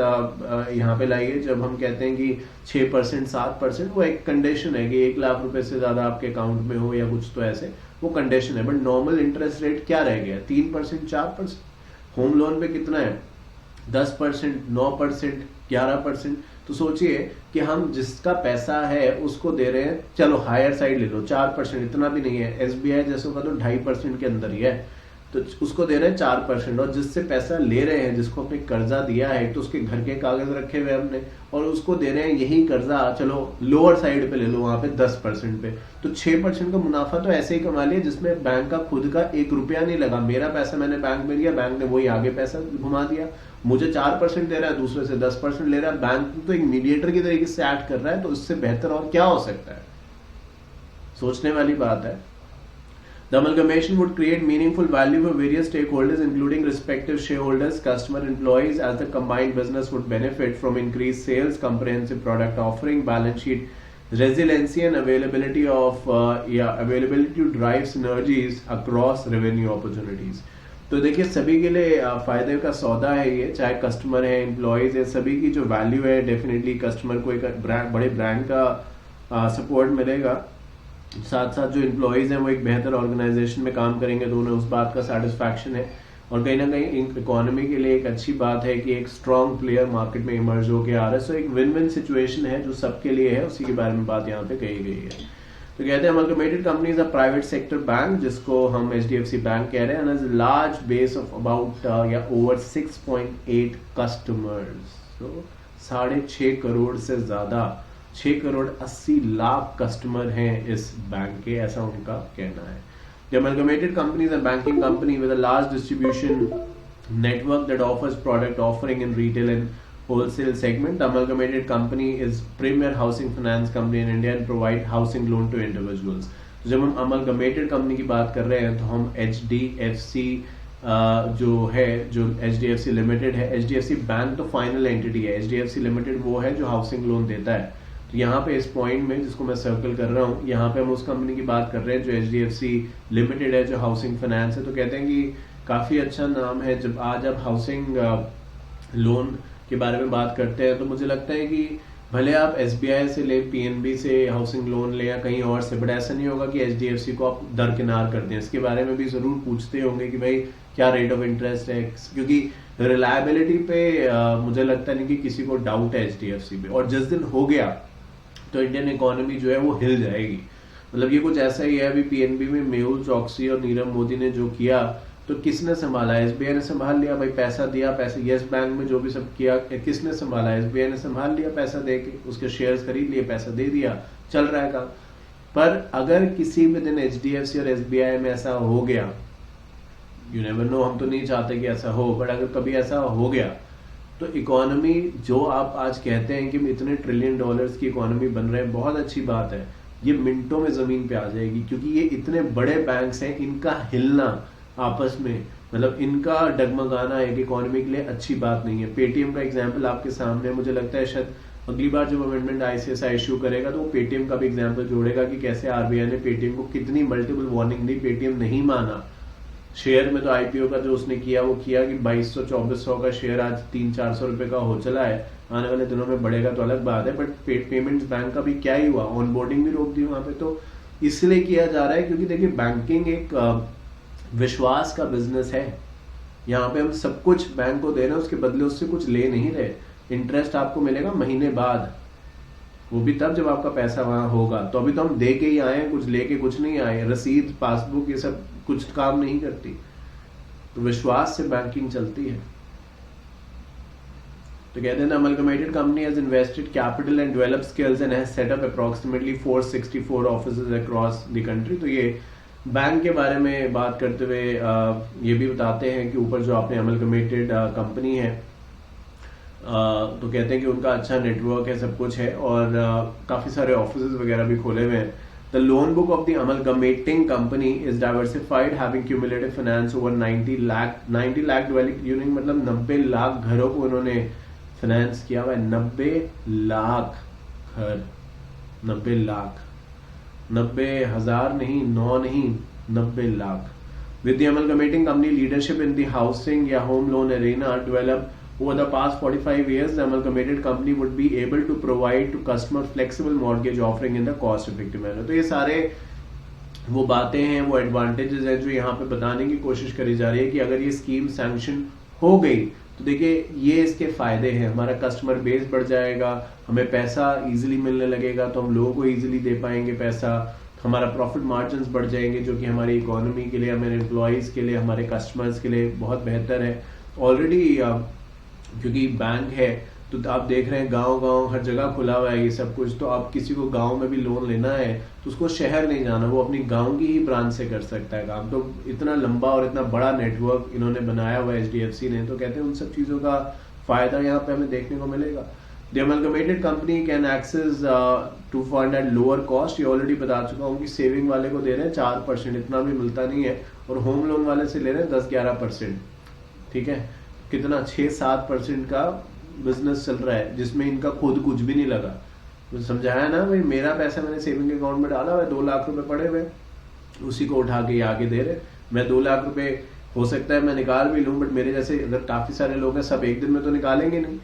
A: यहाँ पे लाइए जब हम कहते हैं कि 6% 7%, वो एक कंडीशन है कि 1 लाख रुपए से ज्यादा आपके अकाउंट में हो या कुछ, तो ऐसे वो कंडीशन है। बट नॉर्मल इंटरेस्ट रेट क्या रह गया? 3% 4%। होम लोन पे कितना है? 10%, 9%, 11%। तो सोचिए कि हम जिसका पैसा है उसको दे रहे हैं, चलो हायर साइड ले लो 4%, इतना भी नहीं है। SBI जैसों का तो 2.5% के अंदर ही है, तो उसको दे रहे हैं 4%। और जिससे पैसा ले रहे हैं, जिसको अपने कर्जा दिया है, तो उसके घर के कागज रखे हुए हमने, और उसको दे रहे हैं यही कर्जा, चलो लोअर साइड पे ले लो, वहां पे 10% पे, तो 6% का मुनाफा तो ऐसे ही कमा लिया जिसमें बैंक का खुद का 1 रुपया नहीं लगा। मेरा पैसा मैंने बैंक में लिया, बैंक ने वही आगे पैसा घुमा दिया, मुझे 4% दे रहा है, दूसरे से 10% ले रहा है। बैंक तो एक मीडिएटर की तरीके से एक्ट कर रहा है, तो इससे बेहतर और क्या हो सकता है? सोचने वाली बात है। The amalgamation would create meaningful value for various stakeholders, including respective shareholders, customer, employees, as the combined business would benefit from increased sales, comprehensive product offering, balance sheet resiliency, and availability to drive synergies across revenue opportunities. तो देखिए सभी के लिए फायदे का सौदा है ये, चाहे कस्टमर है, एम्प्लॉयज है, सभी की जो वैल्यू है, डेफिनेटली कस्टमर को एक बड़े ब्रांड का सपोर्ट मिलेगा, साथ साथ जो एम्प्लॉयज हैं वो एक बेहतर ऑर्गेनाइजेशन में काम करेंगे, तो उन्हें उस बात का सेटिस्फैक्शन है। और कहीं ना कहीं इकोनॉमी के लिए एक अच्छी बात है कि एक स्ट्रॉन्ग प्लेयर मार्केट में इमर्ज होकर आ रहा है। सो एक विन विन सिचुएशन है जो सबके लिए है, उसी के बारे में बात यहाँ पे कही गई है। तो कहते हैं amalgamated company is a private sector bank, जिसको हम HDFC बैंक कह रहे हैं, and large base of about या ओवर 6.8 कस्टमर्स। तो 6.5 करोड़ से ज्यादा, 6 करोड़ 80 लाख कस्टमर हैं इस बैंक के, ऐसा उनका कहना है। The amalgamated company is a banking company with a large distribution network that offers product offering in retail and wholesale segment. The Amalgamated Company is premier housing finance company in India and provide housing loan to individuals. तो जब हम Amalgamated Company की बात कर रहे हैं तो हम HDFC जो HDFC लिमिटेड है, HDFC बैंक तो फाइनल एंटिटी है, HDFC लिमिटेड वो है जो हाउसिंग लोन देता है। तो यहाँ पे इस पॉइंट में जिसको मैं सर्कल कर रहा हूँ, यहाँ पे हम उस कंपनी की बात कर रहे हैं जो HDFC लिमिटेड है, जो हाउसिंग फाइनेंस है। तो कहते हैं कि काफी अच्छा नाम है। जब आज आप हाउसिंग लोन के बारे में बात करते हैं तो मुझे लगता है कि भले आप SBI से ले, PNB से हाउसिंग लोन ले या कहीं और से, बट ऐसा नहीं होगा कि HDFC को आप दरकिनार कर दें। इसके बारे में भी जरूर पूछते होंगे कि भाई क्या रेट ऑफ इंटरेस्ट है, क्योंकि रिलायबिलिटी पे मुझे लगता नहीं कि किसी को डाउट है HDFC पे। और जिस दिन हो गया तो इंडियन इकोनॉमी जो है वो हिल जाएगी। मतलब ये कुछ ऐसा ही है। अभी PNB में मेहुल चौकसी और नीरव मोदी ने जो किया तो किसने संभाला? SBI ने संभाल लिया भाई, पैसा दिया, पैसे यस बैंक में जो भी सब किया किसने संभाला? SBI ने संभाल लिया, पैसा दे के उसके शेयर्स खरीद लिए, पैसा दे दिया, चल रहा है काम। पर अगर किसी भी दिन HDFC और SBI में ऐसा हो गया, यू नेवर नो, हम तो नहीं चाहते कि ऐसा हो, बट अगर कभी ऐसा हो गया तो इकोनॉमी जो आप आज कहते हैं कि इतने $1 ट्रिलियन की इकोनॉमी बन रहे हैं, बहुत अच्छी बात है, ये मिनटों में जमीन पे आ जाएगी। क्योंकि ये इतने बड़े बैंक्स हैं, इनका हिलना आपस में, मतलब इनका डगमगाना एक इकोनॉमी के लिए अच्छी बात नहीं है। पेटीएम का एग्जांपल आपके सामने, मुझे लगता है शायद अगली बार जब अमेंडमेंट ICSI इश्यू करेगा तो वो पेटीएम का भी एग्जांपल जोड़ेगा कि कैसे RBI ने पेटीएम को कितनी मल्टीपल वार्निंग दी, पेटीएम नहीं माना। शेयर में तो IPO का जो उसने किया वो किया कि 2200-2400 का शेयर आज 300-400 रुपए का हो चला है, आने वाले दिनों में बढ़ेगा तो अलग बात है। बट पेमेंट्स बैंक का भी क्या ही हुआ, ऑनबोर्डिंग भी रोक दी वहां पे। तो इसलिए किया जा रहा है क्योंकि देखिए बैंकिंग एक विश्वास का बिजनेस है। यहाँ पे हम सब कुछ बैंक को दे रहे हैं, उसके बदले उससे कुछ ले नहीं रहे। इंटरेस्ट आपको मिलेगा महीने बाद, वो भी तब जब आपका पैसा वहां होगा। तो अभी तो हम दे के ही आए, कुछ लेके कुछ नहीं आए। रसीद, पासबुक, ये सब कुछ काम नहीं करती। तो विश्वास से बैंकिंग चलती है। तो कहते हैं amalgamated company has invested capital and developed skills and has set up approximately 464 offices across the country. तो ये बैंक के बारे में बात करते हुए ये भी बताते हैं कि ऊपर जो आपने अमलगमेटेड कंपनी है तो कहते हैं कि उनका अच्छा नेटवर्क है, सब कुछ है और काफी सारे ऑफिसेज वगैरह भी खोले हुए हैं। The loan book of the amalgamating company is diversified, having cumulative finance over 90 lakh dwelling unit, मतलब 90 लाख घरों को उन्होंने फाइनेंस किया हुआ है। 90 लाख घर, 90 लाख, 90,000 नहीं, 9 नहीं, 90 lakh. With the amalgamating company leadership in the housing या home loan arena developed over the past 45 years, the amalgamated company would be able to provide to customer flexible mortgage offering in the cost effective manner। तो ये सारे वो बातें हैं, वो advantages हैं जो यहाँ पे बताने की कोशिश करी जा रही है कि अगर ये स्कीम सैंक्शन हो गई तो देखिए ये इसके फायदे हैं। हमारा कस्टमर बेस बढ़ जाएगा, हमें पैसा इजीली मिलने लगेगा, तो हम लोगों को इजीली दे पाएंगे पैसा, हमारा प्रॉफिट मार्जिन्स बढ़ जाएंगे जो कि हमारी इकोनॉमी के लिए, हमारे एम्प्लॉयज के लिए, हमारे कस्टमर्स के लिए बहुत बेहतर है। ऑलरेडी क्योंकि बैंक है तो आप देख रहे हैं गांव हर जगह खुला हुआ है ये सब कुछ। तो आप किसी को गांव में भी लोन लेना है तो उसको शहर नहीं जाना, वो अपनी गांव की ही ब्रांच से कर सकता है काम। तो इतना लंबा और इतना बड़ा नेटवर्क इन्होंने बनाया हुआ है HDFC ने, तो कहते हैं उन सब चीजों का फायदा यहाँ पे हमें देखने को मिलेगा। The amalgamated company can access to fund at lower cost। ये ऑलरेडी बता चुका हूँ कि सेविंग वाले को दे रहे हैं 4%, इतना भी मिलता नहीं है, और होम लोन वाले से ले रहे हैं 10-11%। ठीक है, कितना 6-7% का बिजनेस चल रहा है जिसमें इनका खुद कुछ भी नहीं लगा। तो समझाया ना भाई, मेरा पैसा मैंने सेविंग अकाउंट में डाला हुआ है, 2 लाख रुपए पड़े हुए, उसी को उठा के आगे दे रहे। मैं 2 लाख रुपए हो सकता है मैं निकाल भी लूं, बट मेरे जैसे अगर काफी सारे लोग हैं, सब एक दिन में तो निकालेंगे नहीं।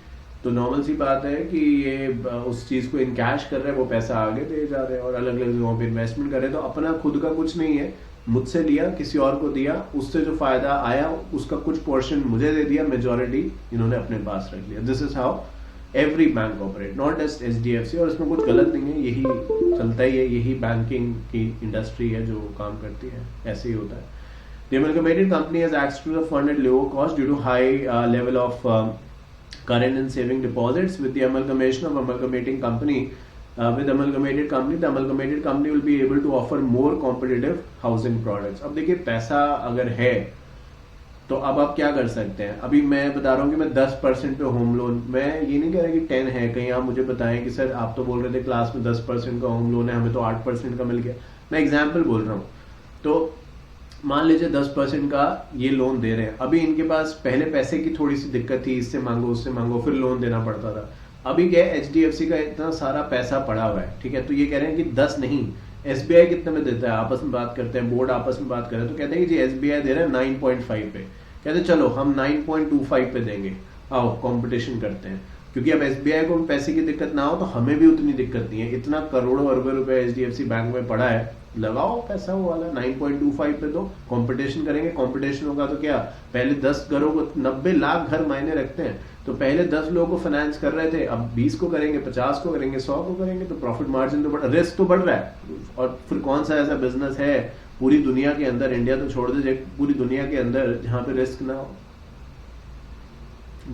A: तो नॉर्मल सी बात है कि ये उस चीज को इन कैश कर रहे हैं, वो पैसा आगे दे जा रहे हैं और अलग अलग जगहों पे इन्वेस्टमेंट कर रहे हैं। तो अपना खुद का कुछ नहीं है, मुझसे लिया, किसी और को दिया, उससे जो फायदा आया उसका कुछ पोर्शन मुझे दे दिया, मेजॉरिटी इन्होंने अपने पास रख लिया। This is how every bank operate, not just HDFC। और इसमें कुछ गलत नहीं है, यही चलता ही है, यही बैंकिंग की इंडस्ट्री है जो काम करती है, ऐसे ही होता है। The amalgamated company has access to the fund at lower cost due to high level of current and saving deposits. With the amalgamation of amalgamating company, with amalgamated company, the amalgamated company will be able to offer more competitive housing products। अब देखिए पैसा अगर है तो अब आप क्या कर सकते हैं, अभी मैं बता रहा हूँ कि मैं 10% पे होम लोन, मैं ये नहीं कह रहा कि 10 है, कहीं आप मुझे बताएं कि सर आप तो बोल रहे थे क्लास में 10% का होम लोन है, हमें तो 8% का मिल गया। मैं एग्जाम्पल बोल रहा हूँ। तो मान लीजिए 10% का ये लोन दे रहे हैं, अभी इनके पास पहले पैसे की थोड़ी सी दिक्कत थी, इससे मांगो उससे मांगो, फिर लोन देना पड़ता था। अभी क्या है, HDFC का इतना सारा पैसा पड़ा हुआ है, ठीक है, तो ये कह रहे हैं कि 10 नहीं, SBI कितने में देता है, आपस में बात करते हैं, बोर्ड आपस में बात कर रहे हैं, तो कहते हैं कि जी SBI दे रहा है 9.5 पे, कहते हैं चलो हम 9.25 पे देंगे, आओ कंपटीशन करते हैं, क्योंकि अब SBI को पैसे की दिक्कत ना हो तो हमें भी उतनी दिक्कत नहीं है, इतना करोड़ों अरबों रुपए HDFC बैंक में पड़ा है, लगाओ पैसा वो वाला 9.25 पे, दो कंपटीशन करेंगे। कंपटीशन होगा तो क्या, पहले 10 घरों को 90 लाख घर मायने रखते हैं, तो पहले 10 लोगों को फाइनेंस कर रहे थे, अब 20 को करेंगे, 50 को करेंगे, 100 को करेंगे, तो प्रॉफिट मार्जिन तो बढ़, रिस्क तो बढ़ रहा है। और फिर कौन सा ऐसा बिजनेस है पूरी दुनिया के अंदर, इंडिया तो छोड़ दीजिए, पूरी दुनिया के अंदर जहां पे रिस्क ना हो।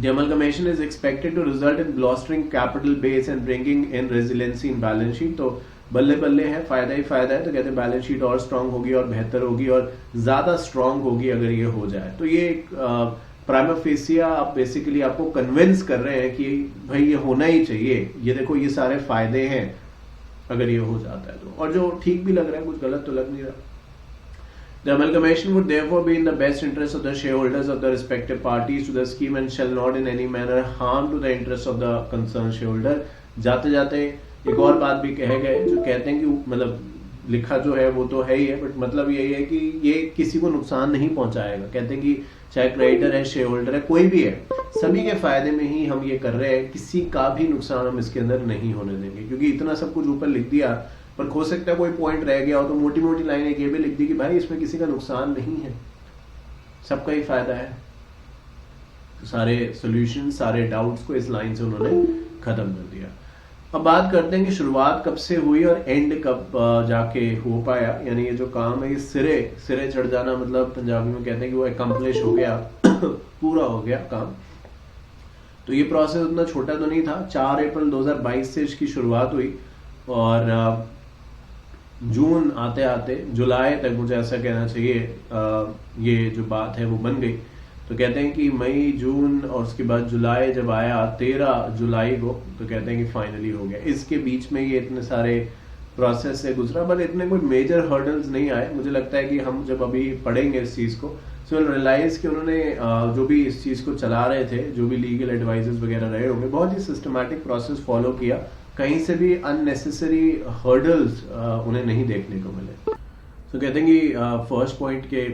A: The amalgamation is expected to result in bolstering capital base and bringing in resiliency in balance sheet। तो बल्ले बल्ले है, फायदा ही फायदा है, तो कहते हैं बैलेंस शीट और स्ट्रांग होगी और बेहतर होगी और ज्यादा स्ट्रांग होगी अगर ये हो जाए। तो ये एक प्राइमा फेसिया आप बेसिकली आपको कन्विंस कर रहे हैं कि भाई ये होना ही चाहिए, ये देखो ये सारे फायदे हैं अगर ये हो जाता है तो, और जो ठीक भी लग रहा है, कुछ गलत तो लग नहीं रहा। The amalgamation would therefore be in the best interest of the shareholders of the respective parties to the scheme and shall not in any manner harm to the interests of the concerned shareholder। जाते जाते एक और बात भी कहे गए, जो कहते हैं कि मतलब लिखा जो है वो तो है ही है, बट मतलब यही है कि ये किसी को नुकसान नहीं पहुंचाएगा। कहते हैं कि चाहे क्रेडिटर है, शेयर होल्डर है, कोई भी है, सभी के फायदे में ही हम ये कर रहे हैं, किसी का भी नुकसान हम इसके अंदर नहीं होने देंगे, क्योंकि इतना सब कुछ ऊपर लिख दिया, पर हो सकता है कोई पॉइंट रह गया हो तो मोटी मोटी लाइन एक ये भी लिख दी कि भाई इसमें किसी का नुकसान नहीं है, सबका ही फायदा है। तो सारे सॉल्यूशन, सारे डाउट्स को इस लाइन से उन्होंने खत्म कर दिया। अब बात करते हैं कि शुरुआत कब से हुई और एंड कब जाके हो पाया, यानी ये जो काम है ये सिरे चढ़ जाना, मतलब पंजाबी में कहते हैं कि वो एकम्प्लिश हो गया पूरा हो गया काम। तो ये प्रोसेस उतना छोटा तो नहीं था। 4 अप्रैल 2022 से इसकी शुरुआत हुई और जून आते आते जुलाई तक, मुझे ऐसा कहना चाहिए, ये जो बात है वो बन गई। तो कहते हैं कि मई, जून और उसके बाद जुलाई जब आया 13 जुलाई को, तो कहते हैं कि फाइनली हो गया। इसके बीच में ये इतने सारे प्रोसेस से गुजरा, बट इतने कोई मेजर हर्डल्स नहीं आए। मुझे लगता है कि हम जब अभी पढ़ेंगे इस चीज़ को, सो विल रियलाइज कि उन्होंने जो भी इस चीज़ को चला रहे थे, जो भी लीगल एडवाइजर्स वगैरह रहे होंगे, बहुत ही सिस्टमैटिक प्रोसेस फॉलो किया, कहीं से भी अननेसेसरी हर्डल्स उन्हें नहीं देखने को मिले। तो कहते हैं कि फर्स्ट पॉइंट के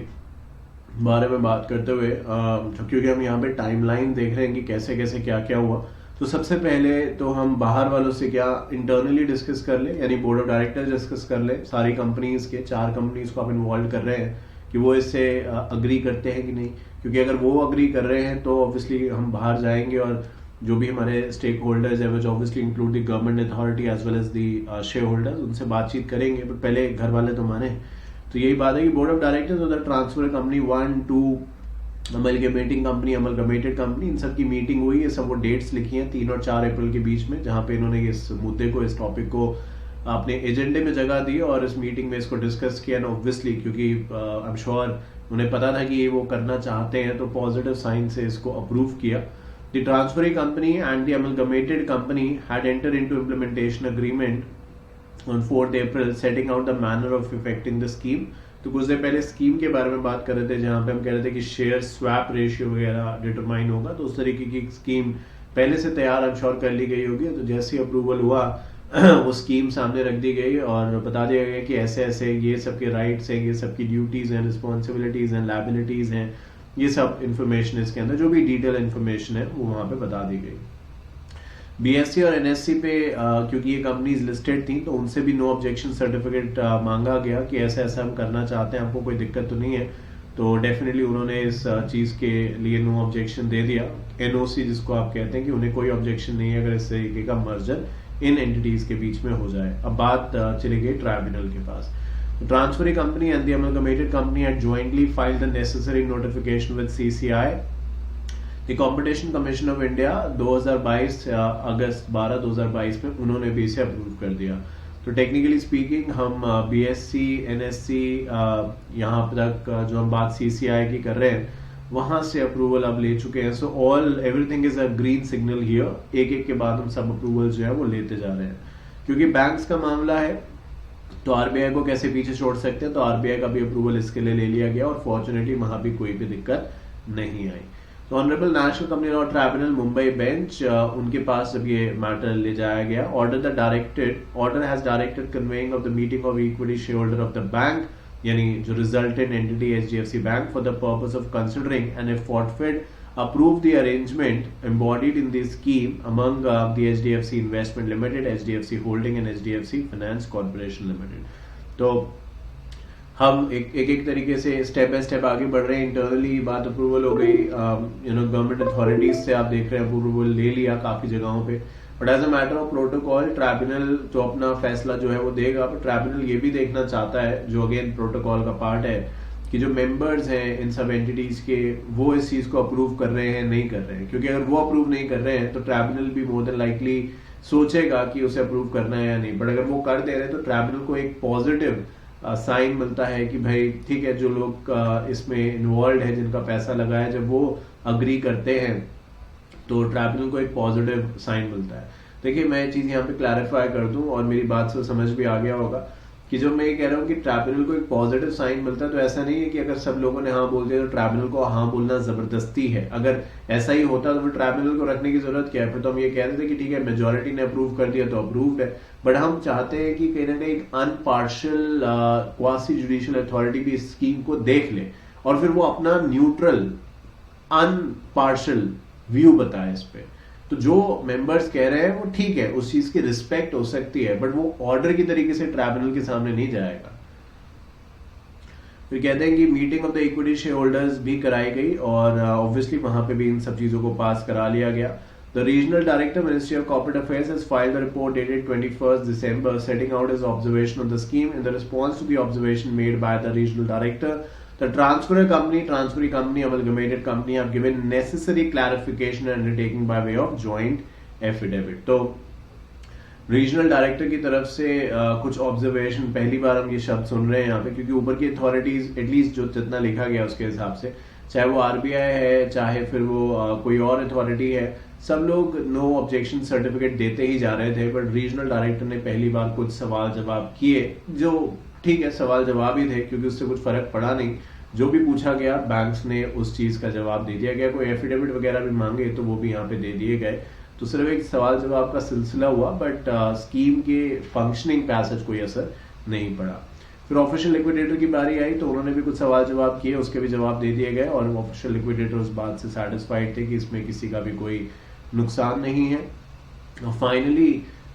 A: बारे में बात करते हुए, क्योंकि हम यहाँ पे टाइमलाइन देख रहे हैं कि कैसे कैसे क्या क्या हुआ, तो सबसे पहले तो हम बाहर वालों से क्या इंटरनली डिस्कस कर ले, यानी बोर्ड ऑफ डायरेक्टर्स डिस्कस कर ले, सारी कंपनीज के 4 कंपनीज को आप इन्वॉल्व कर रहे हैं कि वो इससे अग्री करते हैं कि नहीं, क्योंकि अगर वो अग्री कर रहे हैं तो ऑब्वियसली हम बाहर जाएंगे और जो भी हमारे स्टेक होल्डर्स है, which obviously include the government authority as well as the share holders, उनसे बातचीत करेंगे, बट पहले घर वाले तो माने। तो यही बात है कि बोर्ड ऑफ डायरेक्टर्स और the transfer company 1, 2 amalgamating company, amalgamated company, इन सब की मीटिंग हुई है। सब वो डेट्स लिखी हैं 3 और 4 अप्रैल के बीच में, जहां पे इन्होंने इस मुद्दे को, इस टॉपिक को अपने एजेंडे में जगह दी और इस मीटिंग में इसको डिस्कस किया। एंड ऑब्वियसली क्योंकि आई एम श्योर उन्हें पता था कि ये वो करना चाहते हैं, तो पॉजिटिव साइन से इसको अप्रूव किया। The transferring company and the amalgamated company had entered into implementation agreement on 4th April setting out the manner of effecting the scheme। तो कुछ देर पहले स्कीम के बारे में बात कर रहे थे, जहां पे हम कह रहे थे कि शेयर स्वैप रेशियो वगैरह डिटरमाइन होगा, तो उस तरीके की स्कीम पहले से तैयार इंश्योर कर ली गई होगी। तो जैसे अप्रूवल हुआ वो स्कीम सामने रख दी गई और बता दिया गया कि ऐसे ऐसे ये सबके राइट्स हैं, ये सबकी ड्यूटीज हैं, रिस्पॉन्सिबिलिटीज हैं, लायबिलिटीज हैं, ये सब इंफॉर्मेशन इसके अंदर, जो भी डिटेल इंफॉर्मेशन है वो वहां पे बता दी गई। बीएससी और एनएससी पे क्योंकि ये कंपनीज लिस्टेड थी, तो उनसे भी नो ऑब्जेक्शन सर्टिफिकेट मांगा गया कि ऐसा ऐसा हम करना चाहते हैं, आपको कोई दिक्कत तो नहीं है। तो डेफिनेटली उन्होंने इस चीज के लिए नो ऑब्जेक्शन दे दिया। एनओसी जिसको आप कहते हैं कि उन्हें कोई ऑब्जेक्शन नहीं है अगर इस तरीके का मर्जर इन एंटिटीज के बीच में हो जाए। अब बात चली गई ट्राइब्यूनल के पास। The transferring company and the amalgamated company had jointly filed the necessary notification with CCI। The Competition Commission of India 2022 अगस्त 12 2022 में उन्होंने भी इसे अप्रूव कर दिया। तो टेक्निकली स्पीकिंग हम BSc, NSC यहाँ तक जो हम बात CCI की कर रहे हैं, वहां से अप्रूवल अब ले चुके हैं। So all everything is a green signal here. एक एक के बाद हम सब अप्रूवल जो है वो लेते जा रहे हैं, क्योंकि बैंक्स का मामला है तो आरबीआई को कैसे पीछे छोड़ सकते हैं। तो आरबीआई का भी अप्रूवल इसके लिए ले लिया गया और फॉर्चुनेटली वहां भी कोई भी दिक्कत नहीं आई। तो honourable national company law tribunal Mumbai bench, उनके पास जब ये मैटर ले जाया गया, order has directed conveying of the meeting of equity share holder of the bank, यानी जो resultant entity HDFC bank, for the purpose of considering and if forfeit approve the arrangement embodied in this scheme among the HDFC Investment Limited, HDFC Holding and HDFC Finance Corporation Limited। तो हम एक तरीके से step by step आगे बढ़ रहे हैं। Internally बात अप्रूवल हो गई, गवर्नमेंट अथॉरिटीज से आप देख रहे हैं अप्रूवल ले लिया काफी जगहों पे, but as a matter of protocol tribunal तो अपना फैसला जो है वो देगा। बट ट्राइब्यूनल ये भी देखना चाहता है, जो अगेन प्रोटोकॉल का पार्ट है, कि जो मेंबर्स हैं इन सब एंटिटीज के वो इस चीज को अप्रूव कर रहे हैं नहीं कर रहे हैं। क्योंकि अगर वो अप्रूव नहीं कर रहे हैं तो ट्राइब्यूनल भी मोर देन लाइकली सोचेगा कि उसे अप्रूव करना है या नहीं। बट अगर वो कर दे रहे हैं तो ट्राइब्यूनल को एक पॉजिटिव साइन मिलता है कि भाई ठीक है, जो लोग इसमें इन्वॉल्व है, जिनका पैसा लगा है, जब वो अग्री करते हैं तो ट्राइब्यूनल को एक पॉजिटिव साइन मिलता है। देखिए मैं ये चीज यहाँ पे क्लैरिफाई कर दूं और मेरी बात से समझ भी आ गया होगा कि जो मैं ये कह रहा हूँ कि ट्राइब्यूनल को एक पॉजिटिव साइन मिलता है, तो ऐसा नहीं है कि अगर सब लोगों ने हाँ बोल दिया तो ट्राइब्यूनल को हाँ बोलना जबरदस्ती है। अगर ऐसा ही होता तो फिर ट्राइब्यूनल को रखने की जरूरत क्या है? फिर तो हम ये कह रहे थे कि ठीक है, मेजोरिटी ने अप्रूव कर दिया तो अप्रूव्ड है। बट हम चाहते हैं कि कहीं ना कहीं एक अनपार्शियल क्वासी जुडिशियल अथॉरिटी भी इस स्कीम को देख ले और फिर वो अपना न्यूट्रल अनपार्शियल व्यू बताए इस पे। तो जो मेंबर्स कह रहे हैं वो ठीक है, उस चीज की रिस्पेक्ट हो सकती है, बट वो ऑर्डर की तरीके से ट्राइब्यूनल के सामने नहीं जाएगा। फिर कहते हैं कि meeting of the equity share holders भी कराई गई और ऑब्वियसली वहां पे भी इन सब चीजों को पास करा लिया गया। The regional director ministry of corporate affairs has filed the report dated 21 December setting out his observation of the scheme. In the response to the observation made by the regional director, the transferring company, amalgamated company have given necessary clarification and undertaking by way of joint affidavit. तो regional director की तरफ से कुछ observation, पहली बार हम ये शब्द सुन रहे हैं यहाँ पे, क्योंकि ऊपर की अथॉरिटीज एटलीस्ट जो जितना लिखा गया उसके हिसाब से, चाहे वो आरबीआई है चाहे फिर वो कोई और अथॉरिटी है, सब लोग नो ऑब्जेक्शन सर्टिफिकेट देते ही जा रहे थे। बट रीजनल डायरेक्टर ने पहली बार कुछ सवाल जवाब किए, जो ठीक है सवाल जवाब ही थे क्योंकि उससे कुछ फर्क पड़ा नहीं। जो भी पूछा गया बैंक्स ने उस चीज का जवाब दे दिया गया। कोई एफिडेविट वगैरह भी मांगे तो वो भी यहाँ पे दे दिए गए। तो सिर्फ एक सवाल जवाब का सिलसिला हुआ, बट स्कीम के फंक्शनिंग पे ऐसा कोई असर नहीं पड़ा। फिर ऑफिशियल लिक्विडेटर की बारी आई तो उन्होंने भी कुछ सवाल जवाब किए, उसके भी जवाब दे दिए गए और ऑफिशियल लिक्विडेटर उस बात से सैटिस्फाइड थे कि इसमें किसी का भी कोई नुकसान नहीं है। फाइनली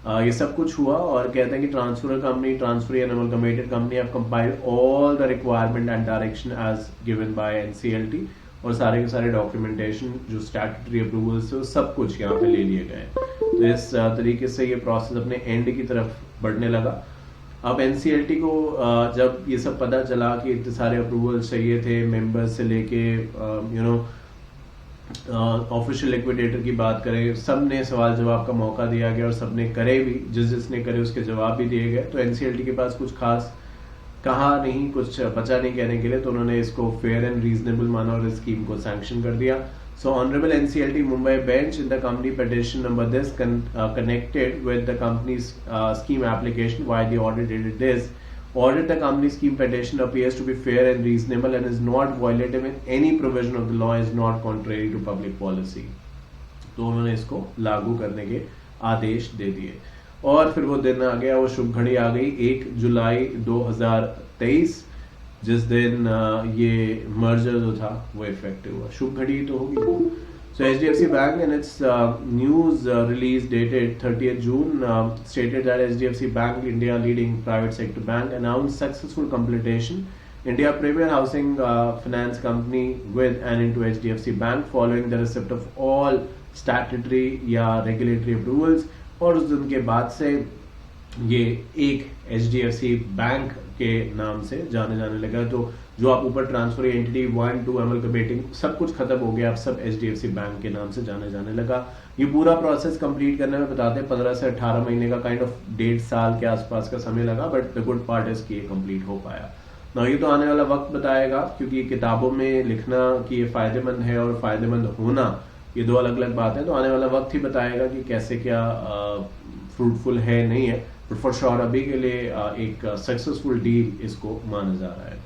A: ये सब कुछ हुआ और कहते हैं कि transfer company, transfer and amalgamated company have compiled all the requirement and direction as given by NCLT, और सारे के सारे डॉक्यूमेंटेशन जो स्टैट्यूटरी अप्रूवल्स है सब कुछ यहाँ पे ले लिए गए। तो इस तरीके से ये प्रोसेस अपने एंड की तरफ बढ़ने लगा। अब एनसीएलटी को जब ये सब पता चला कि इतने सारे अप्रूवल्स चाहिए थे मेंबर्स से लेके ऑफिशियल लिक्विडेटर की बात करें, सब ने सवाल जवाब का मौका दिया गया और सब ने करे भी, जिसने करे उसके जवाब भी दिए गए। तो एनसीएलटी के पास कुछ खास कहा नहीं, कुछ बचा नहीं कहने के लिए, तो उन्होंने इसको फेयर एंड रीजनेबल माना और इस स्कीम को सैंक्शन कर दिया। So honourable NCLT Mumbai bench in the company petition number this connected with the companies scheme application why the audit did this. Audit the company scheme petition appears to be fair and reasonable and is not violative in any provision of the law, is not contrary to public policy. तो उन्होंने इसको लागू करने के आदेश दे दिए और फिर वो दिन आ गया, वो शुभ घड़ी आ गई 1 जुलाई 2023, जिस दिन ये मर्जर जो था वो इफेक्टिव हुआ। शुभ घड़ी तो होगी। So HDFC Bank in its news release dated 30th June stated that HDFC Bank, India leading private sector bank, announced successful completion India premier housing finance company with and into HDFC Bank following the receipt of all statutory या regulatory approvals। और उस दिन के बाद से ये एक HDFC bank के नाम से जाने लगा। तो जो आप ऊपर ट्रांसफर एंटिटी 1, 2 अमलगमेटिंग सब कुछ खत्म हो गया, अब सब HDFC बैंक के नाम से जाने लगा। ये पूरा प्रोसेस कंप्लीट करने में बताते हैं 15 से 18 महीने का काइंड ऑफ 1.5 साल के आसपास का समय लगा, but the good part is कि ये कंप्लीट हो पाया। ना ये तो आने वाला वक्त बताएगा, क्योंकि किताबों में लिखना कि ये फायदेमंद है और फायदेमंद होना ये दो अलग अलग बात है। तो आने वाला वक्त ही बताएगा कि कैसे क्या फ्रूटफुल है नहीं है, बट फॉर श्योर अभी के लिए एक सक्सेसफुल डील इसको माना जा रहा है।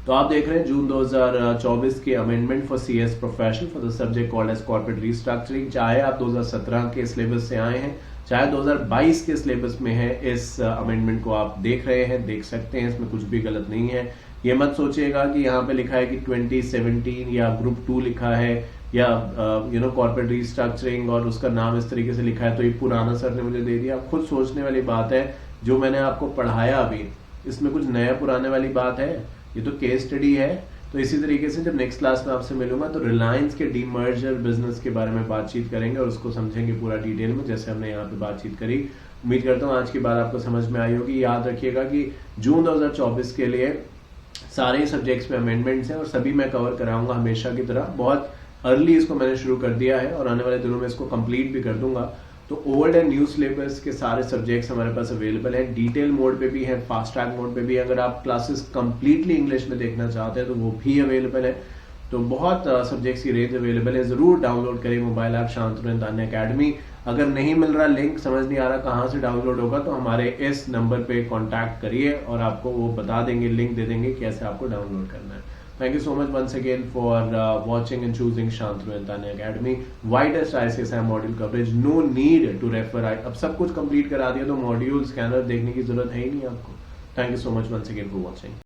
A: तो आप देख रहे हैं जून 2024 के amendment for CS professional for the subject called as corporate restructuring. चाहे आप 2017 के सिलेबस से आए हैं, चाहे 2022 के सिलेबस में है, इस अमेंडमेंट को आप देख रहे हैं, देख सकते हैं, इसमें कुछ भी गलत नहीं है। ये मत सोचिएगा कि यहाँ पे लिखा है कि 2017 या ग्रुप 2 लिखा है या कॉर्पोरेट रीस्ट्रक्चरिंग और उसका नाम इस तरीके से लिखा है तो ये पुराना सर ने मुझे दे दिया। आप खुद सोचने वाली बात है। जो मैंने आपको पढ़ाया अभी, इसमें कुछ नया पुराने वाली बात है? ये तो केस स्टडी है। तो इसी तरीके से जब नेक्स्ट क्लास में आपसे मिलूंगा तो रिलायंस के डीमर्जर बिजनेस के बारे में बातचीत करेंगे और उसको समझेंगे पूरा डिटेल में, जैसे हमने यहाँ पे बातचीत करी। उम्मीद करता हूँ आज की बात आपको समझ में आई होगी। याद रखिएगा कि जून 2024 के लिए सारे सब्जेक्ट्स में अमेंडमेंट्स हैं और सभी मैं कवर कराऊंगा हमेशा की तरह। बहुत अर्ली इसको मैंने शुरू कर दिया है और आने वाले दिनों में इसको कंप्लीट भी कर दूंगा। तो ओल्ड एंड न्यू सिलेबस के सारे सब्जेक्ट्स हमारे पास अवेलेबल है। डिटेल मोड पे भी है, फास्ट ट्रैक मोड पे भी। अगर आप क्लासेस कंप्लीटली इंग्लिश में देखना चाहते हैं तो वो भी अवेलेबल है। तो बहुत सब्जेक्ट्स की रेंज अवेलेबल है। जरूर डाउनलोड करें mobile app Shantanu Tanya academy. अगर नहीं मिल रहा लिंक, समझ नहीं आ रहा कहाँ से डाउनलोड होगा, तो हमारे इस नंबर पे कॉन्टैक्ट करिए और आपको वो बता देंगे, लिंक दे देंगे कैसे आपको डाउनलोड करना है। Thank you so much once again for watching and choosing Shantanu and Tanya Academy. Widest ICSI module coverage. No need to refer. अब सब कुछ कंप्लीट करा दिया तो मॉड्यूल स्कैनर देखने की जरूरत है ही नहीं आपको। Thank you so much once again for watching.